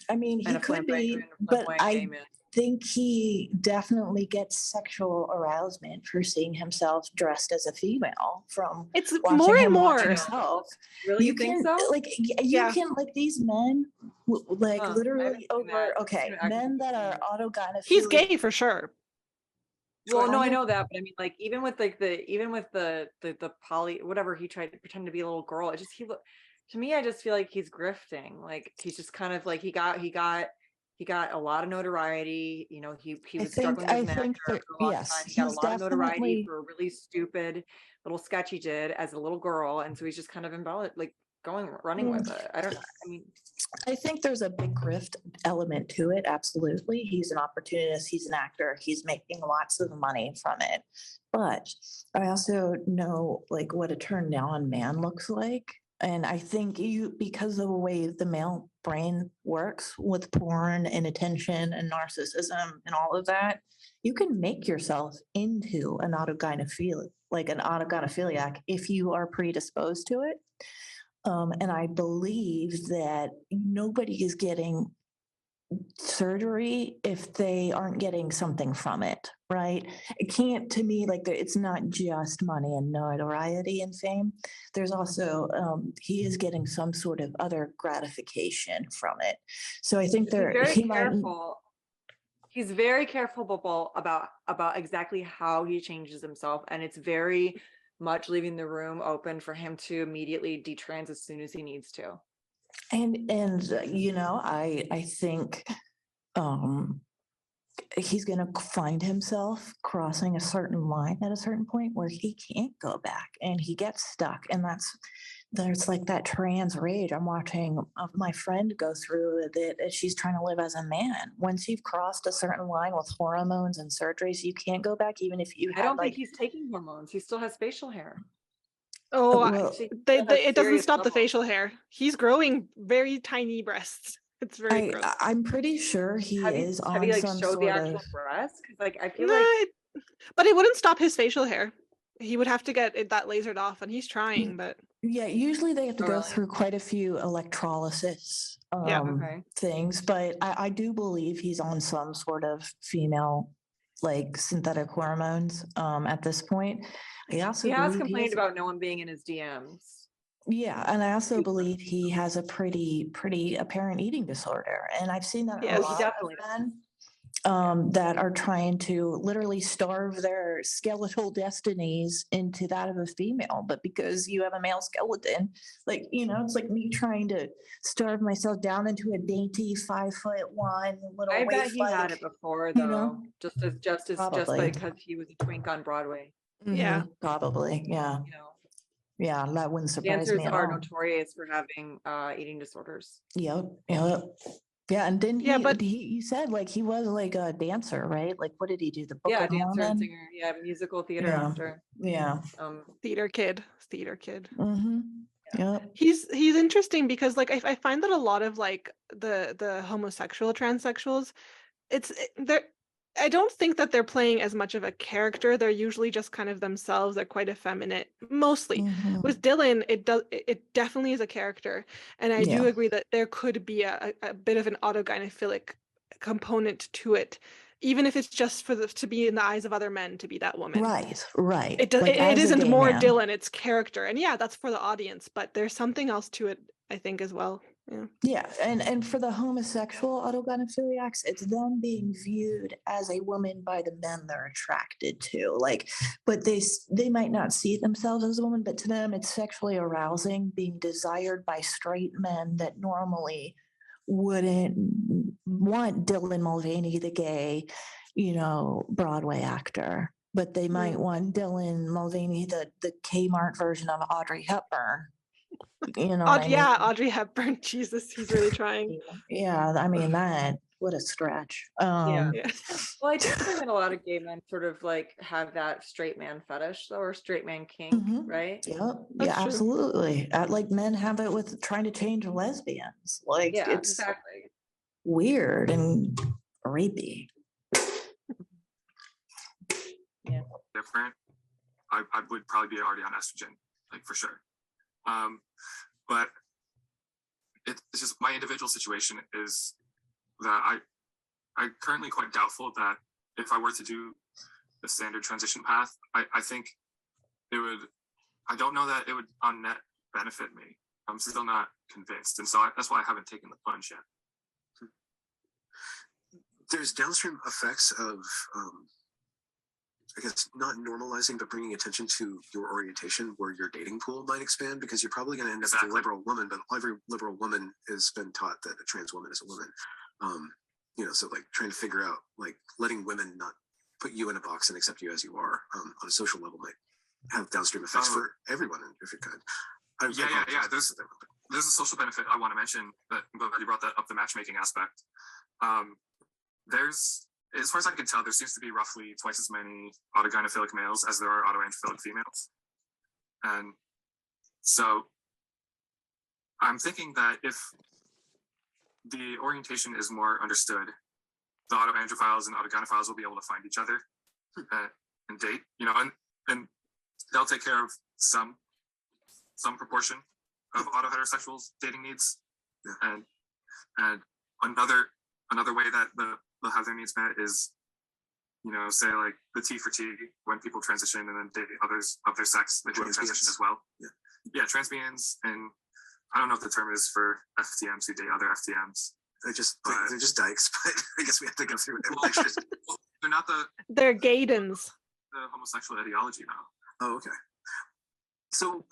I mean, he and a could be, flamboyant but I gay man. think he definitely gets sexual arousement for seeing himself dressed as a female from It's watching more and him watch more. himself. Really, You think can so? like you can like these men like Huh, I literally haven't seen over that. okay I've men that are autogynephilic. He's gay for sure. Well, no, I know that, but I mean, like, even with the poly, whatever he tried to pretend to be a little girl, it just to me, I just feel like he's grifting. Like he's just kind of like he got a lot of notoriety. You know, he was struggling as an actor for a long time. He got a lot of notoriety for a really stupid little sketch he did as a little girl, and so he's just kind of running with it. I don't know. I mean, I think there's a big grift element to it. Absolutely. He's an opportunist. He's an actor. He's making lots of money from it. But I also know like what a turned on man looks like. And I think because of the way the male brain works with porn and attention and narcissism and all of that, you can make yourself into an autogynephiliac, like an autogynephiliac, if you are predisposed to it. And I believe that nobody is getting surgery if they aren't getting something from it, right? It can't, to me, like it's not just money and notoriety and fame. There's also, he is getting some sort of other gratification from it. So I think he's very careful about exactly how he changes himself, and it's very much leaving the room open for him to immediately detrans as soon as he needs to. And you know, I think he's going to find himself crossing a certain line at a certain point where he can't go back and he gets stuck. And there's like that trans rage. I'm watching my friend go through that. She's trying to live as a man. Once you've crossed a certain line with hormones and surgeries, you can't go back, even if you I don't think he's taking hormones. He still has facial hair. Oh, well, it doesn't stop the facial hair. He's growing very tiny breasts. It's very gross. I'm pretty sure he is on have you like some showed the sort actual of. breast? Because like I feel No, like, but it wouldn't stop his facial hair. He would have to get that lasered off, and he's trying, but Yeah, usually they have to Oh, go really? through quite a few electrolysis Okay. things, but I do believe he's on some sort of female like synthetic hormones at this point. I also he has believe complained about no one being in his DMs. yeah, and I also believe he has a pretty apparent eating disorder, and I've seen that Yes. a lot Definitely of men that are trying to literally starve their skeletal destinies into that of a female. But because you have a male skeleton, like, you know, it's like me trying to starve myself down into a dainty 5'1" little I bet waif, he had it before you though, know? just Probably. because he was a twink on Broadway. Yeah. Probably. Yeah. You know, Yeah. That wouldn't surprise dancers me at are all. notorious for having eating disorders. Yep. Yeah, and then Yeah, but- you said like he was like a dancer, right? Like what did he do? The Book Yeah, of dancer and Mormon? singer. Yeah, musical theater Yeah. actor. Yeah. theater kid. Mm-hmm. Yep. He's interesting because like I find that a lot of like the homosexual transsexuals, they're I don't think that they're playing as much of a character. They're usually just kind of themselves. They're quite effeminate, mostly. Mhm. With Dylan, it definitely is a character, and I do Yeah. agree that there could be a bit of an autogynephilic component to it, even if it's just to be in the eyes of other men to be that woman. Right. It Like, as a isn't gay more man. Dylan, it's character, and yeah, that's for the audience. But there's something else to it, I think, as well. Yeah, and for the homosexual autogynephiliacs, it's them being viewed as a woman by the men they're attracted to. Like, but they might not see themselves as a woman, but to them it's sexually arousing, being desired by straight men that normally wouldn't want Dylan Mulvaney, the gay, Broadway actor. But they might want Dylan Mulvaney, the Kmart version of Audrey Hepburn. You know what I mean? Yeah, Audrey Hepburn. Jesus, he's really trying. Yeah, I mean what a stretch. Yeah. Yeah. Well, I do think that a lot of gay men sort of like have that straight man fetish or straight man kink, Mhm. right? Yep. That's Yeah, true. absolutely. Like men have it with trying to change lesbians. Like Yeah, it's exactly. weird and rapey. Different. I would probably be already on estrogen, like for sure. But it's just my individual situation is that I'm currently quite doubtful that if I were to do the standard transition path, I think it would, I don't know that it would on net benefit me. I'm still not convinced. And so that's why I haven't taken the plunge yet. There's downstream effects of, I guess, not normalizing, but bringing attention to your orientation where your dating pool might expand, because you're probably going to end up with a liberal woman, but every liberal woman has been taught that a trans woman is a woman. So like trying to figure out, like letting women not put you in a box and accept you as you are on a social level might have downstream effects for everyone if it could. Yeah. There's a social benefit I want to mention that I'm glad you brought that up, the matchmaking aspect. There's, as far as I can tell, there seems to be roughly twice as many autogynephilic males as there are autoandrophilic females. And so I'm thinking that if the orientation is more understood, the autoandrophiles and autogynephiles will be able to find each other and date, and they'll take care of some proportion of autoheterosexuals' dating needs. And another way that they'll have their needs met is, say like the T for T when people transition and then date others of their sex that do transition as well. Yeah, transbians, and I don't know if the term is for FTMs who date other FTMs. They're just dykes, but I guess we have to go through it. They're not They're gaydens. The homosexual ideology now. Oh, okay. So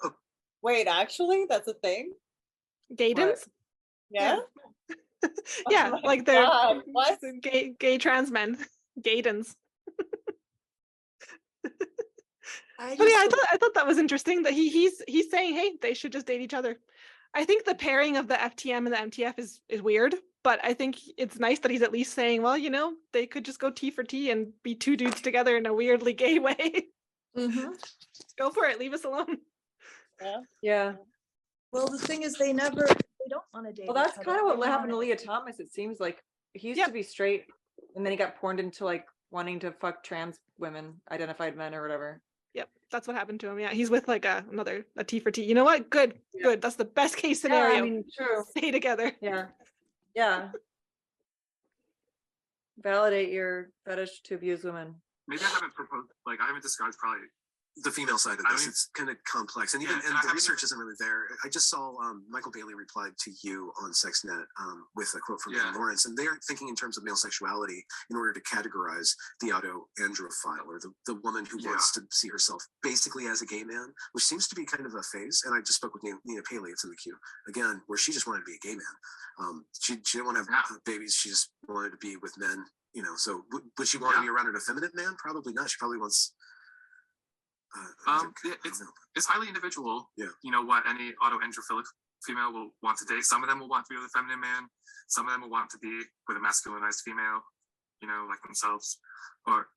Wait, actually, that's a thing? Gaydens? Yeah. Yeah, Oh my like they're God, what? gay trans men. Gaydens. But yeah, I thought that was interesting that he's saying, hey, they should just date each other. I think the pairing of the FTM and the MTF is weird, but I think it's nice that he's at least saying, well, they could just go T for T and be two dudes together in a weirdly gay way. Mm-hmm. Go for it. Leave us alone. Yeah. Well, the thing is, they don't want to date. Well, that's kind of what happened to Leah Thomas. It seems like he used to be straight, and then he got porned into like wanting to fuck trans women, identified men or whatever. Yep, that's what happened to him. Yeah, he's with like a T for T. You know what? Good. That's the best case scenario. Yeah, I mean, true. Stay together. Yeah. Validate your fetish to abuse women. Maybe I haven't described probably the female side of this. It's kind of complex, and the research isn't really there. I just saw Michael Bailey replied to you on SexNet with a quote from Lawrence, and they're thinking in terms of male sexuality in order to categorize the autoandrophile, or the woman who wants to see herself basically as a gay man, which seems to be kind of a phase. And I just spoke with Nina Paley, it's in the queue again, where she just wanted to be a gay man. She didn't want to have babies. She just wanted to be with men. So would she want to be around an effeminate man? Probably not. She probably wants. It's highly individual. Yeah. What any autoandrophilic female will want to date. Some of them will want to be with a feminine man. Some of them will want to be with a masculinized female, like themselves. Or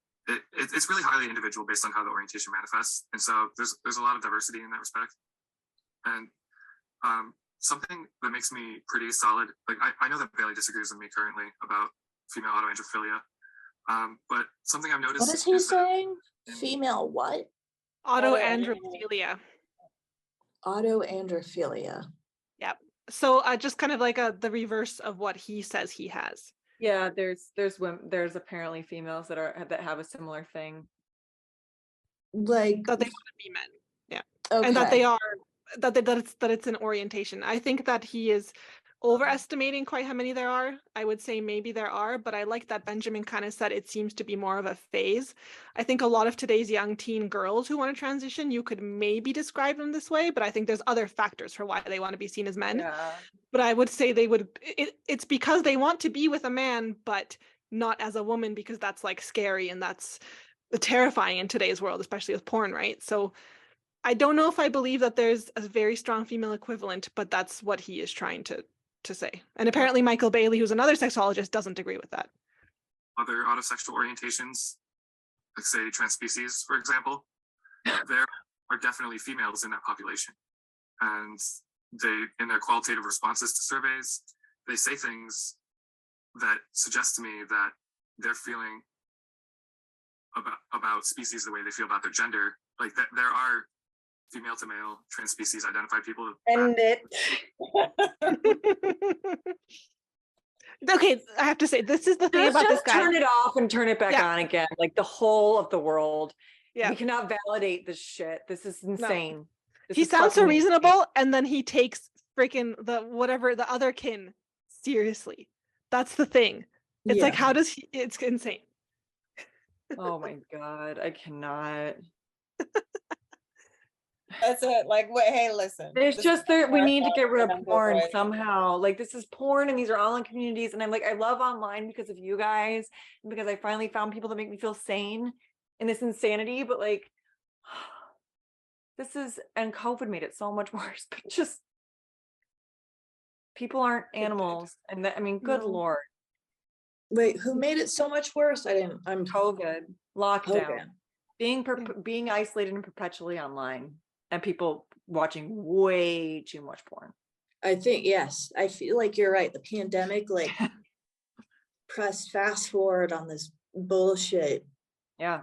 it's really highly individual based on how the orientation manifests. And so there's a lot of diversity in that respect. And something that makes me pretty solid, like I know that Bailey disagrees with me currently about female autoandrophilia. But something I've noticed. What is he saying? Female what? Autoandrophilia. Autoandrophilia. Yep. So just kind of like the reverse of what he says he has. Yeah, there's women, there's apparently females that have a similar thing. Like that they want to be men. Yeah. Okay. And that they are that it's an orientation. I think that he is overestimating quite how many there are. I would say maybe there are, but I like that Benjamin kind of said it seems to be more of a phase. I think a lot of today's young teen girls who want to transition, you could maybe describe them this way, but I think there's other factors for why they want to be seen as men. Yeah. But I would say it's because they want to be with a man, but not as a woman, because that's like scary and that's terrifying in today's world, especially with porn, right? So I don't know if I believe that there's a very strong female equivalent, but that's what he is trying to say. And apparently Michael Bailey, who's another sexologist, doesn't agree with that. Other autosexual orientations, like say transspecies, for example, there are definitely females in that population. And they, in their qualitative responses to surveys, they say things that suggest to me that they're feeling about species the way they feel about their gender. Like that there are female to male transspecies identified people. End it. Okay, I have to say, this is the thing about this Just guy. turn it off and turn it back Yeah. on again. Like the whole of the world. Yeah. We cannot validate this shit. This is insane. This He is sounds so fucking insane. reasonable, and then he takes freaking the other kin seriously. That's the thing. It's like, how does he? It's insane. Oh my God, I cannot. That's it. Like, wait, hey, listen. It's this just is that we our need to get rid of number porn one. somehow. Like this is porn and these are online communities. And I'm like, I love online because of you guys, and because I finally found people that make me feel sane in this insanity. But like, this is, and COVID made it so much worse, but just people aren't animals. And that, I mean, good No. Lord, Wait, who made it so much worse? I'm COVID, lockdown, okay. being isolated and perpetually online, and people watching way too much porn. I think, yes, I feel like you're right. The pandemic, like, pressed fast forward on this bullshit. Yeah.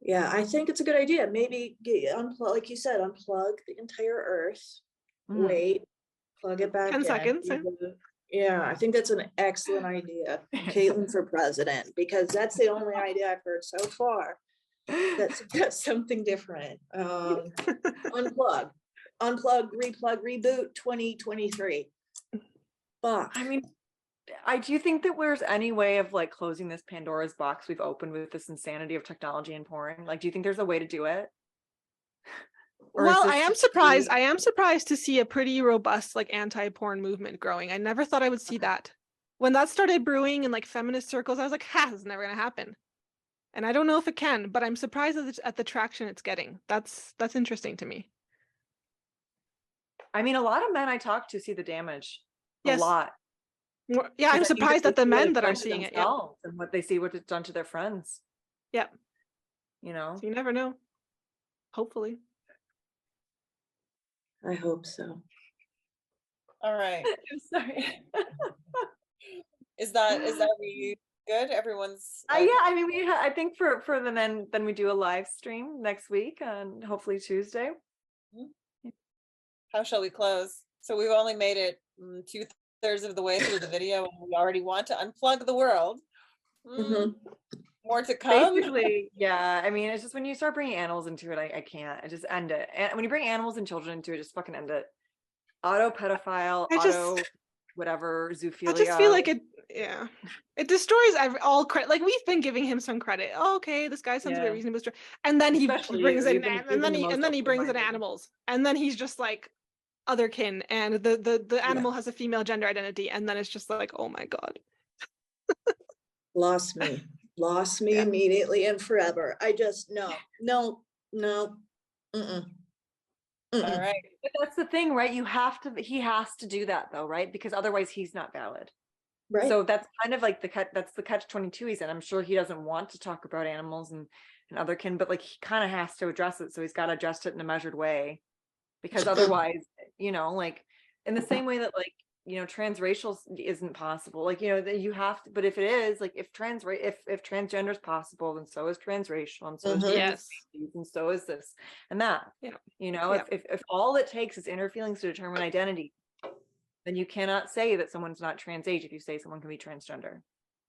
Yeah, I think it's a good idea. Maybe unplug, like you said, unplug the entire earth, Mhm. wait, plug it back 10 in. seconds, Yeah, I think that's an excellent idea. Caitlin for president, because that's the only idea I've heard so far that's something different. Unplug, replug, reboot 2023. Fuck. I mean, I do think that there's any way of like closing this Pandora's box we've opened with this insanity of technology and porn. Like, do you think there's a way to do it? Or is Well, this I am just surprised. really- I am surprised to see a pretty robust like anti-porn movement growing. I never thought I would see that. When that started brewing in like feminist circles, I was like, "Ha, this is never gonna happen." And I don't know if it can, but I'm surprised at the traction it's getting. That's interesting to me. I mean, a lot of men I talk to see the damage. Yes. A lot. Yeah, 'Cause I'm I think surprised they at the see what men it's that are done to seeing it. Yep. themselves and what they see what it's done to their friends. Yep. You know? So you never know. Hopefully. I hope so. All right. I'm sorry. Is that we good? Everyone's Yeah, I mean, I think for the men, then we do a live stream next week on hopefully Tuesday. How shall we close? So we've only made it 2/3 of the way through the video, and we already want to unplug the world. More to come. Basically, yeah. I mean, it's just when you start bringing animals into it, I can't. I just end it. And when you bring animals and children into it, just fucking end it. Auto pedophile, auto whatever, zoophilia. I just feel like it destroys all credit. Like we've been giving him some credit. Oh, okay, this guy sounds very reasonable, and then Especially he brings you, in you've been and then he brings in open-minded. animals, and then he's just like otherkin, and the animal has a female gender identity, and then it's just like, oh my God. Lost me immediately and forever. I just no. All right. But that's the thing, right? He has to do that though, right? Because otherwise he's not valid. Right. So that's kind of like that's the catch-22 he's in. I'm sure he doesn't want to talk about animals and otherkin, but like he kind of has to address it. So he's got to address it in a measured way, because otherwise, like in the same way that like, transracial isn't possible. Like, that you have to, but if it is, like if transgender is possible, then so is transracial, and so is Yes. transspecies, and so is this and that. Yeah. If all it takes is inner feelings to determine identity, then you cannot say that someone's not trans age if you say someone can be transgender.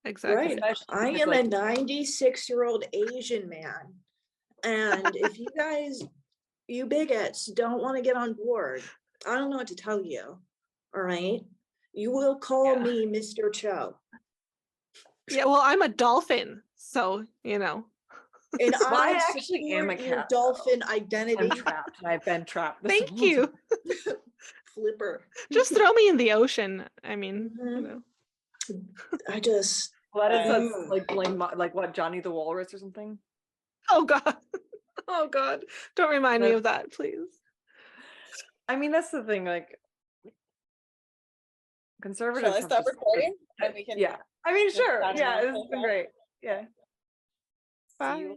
Exactly. Right. I am a 96-year-old Asian man. And if you guys, you bigots, don't want to get on board, I don't know what to tell you. All right. You will call Yeah. me Mr. Cho. Yeah, well, I'm a dolphin, so you know. And Well, I I actually am a support your cat, though. dolphin I'm identity. trapped. I've been trapped. this Thank whole you. time. Flipper. Just throw me in the ocean. I mean, you Mhm. know. I just Well, that is Right. like what, Johnny the Walrus or something? Oh God. Oh God. Don't remind me That's- of that, please. I mean, that's the thing. Like, conservatives. Shall I have stop just- recording? And we can Yeah. I mean, just sure. sign Yeah, off it's with been that? great. Yeah. See you Bye.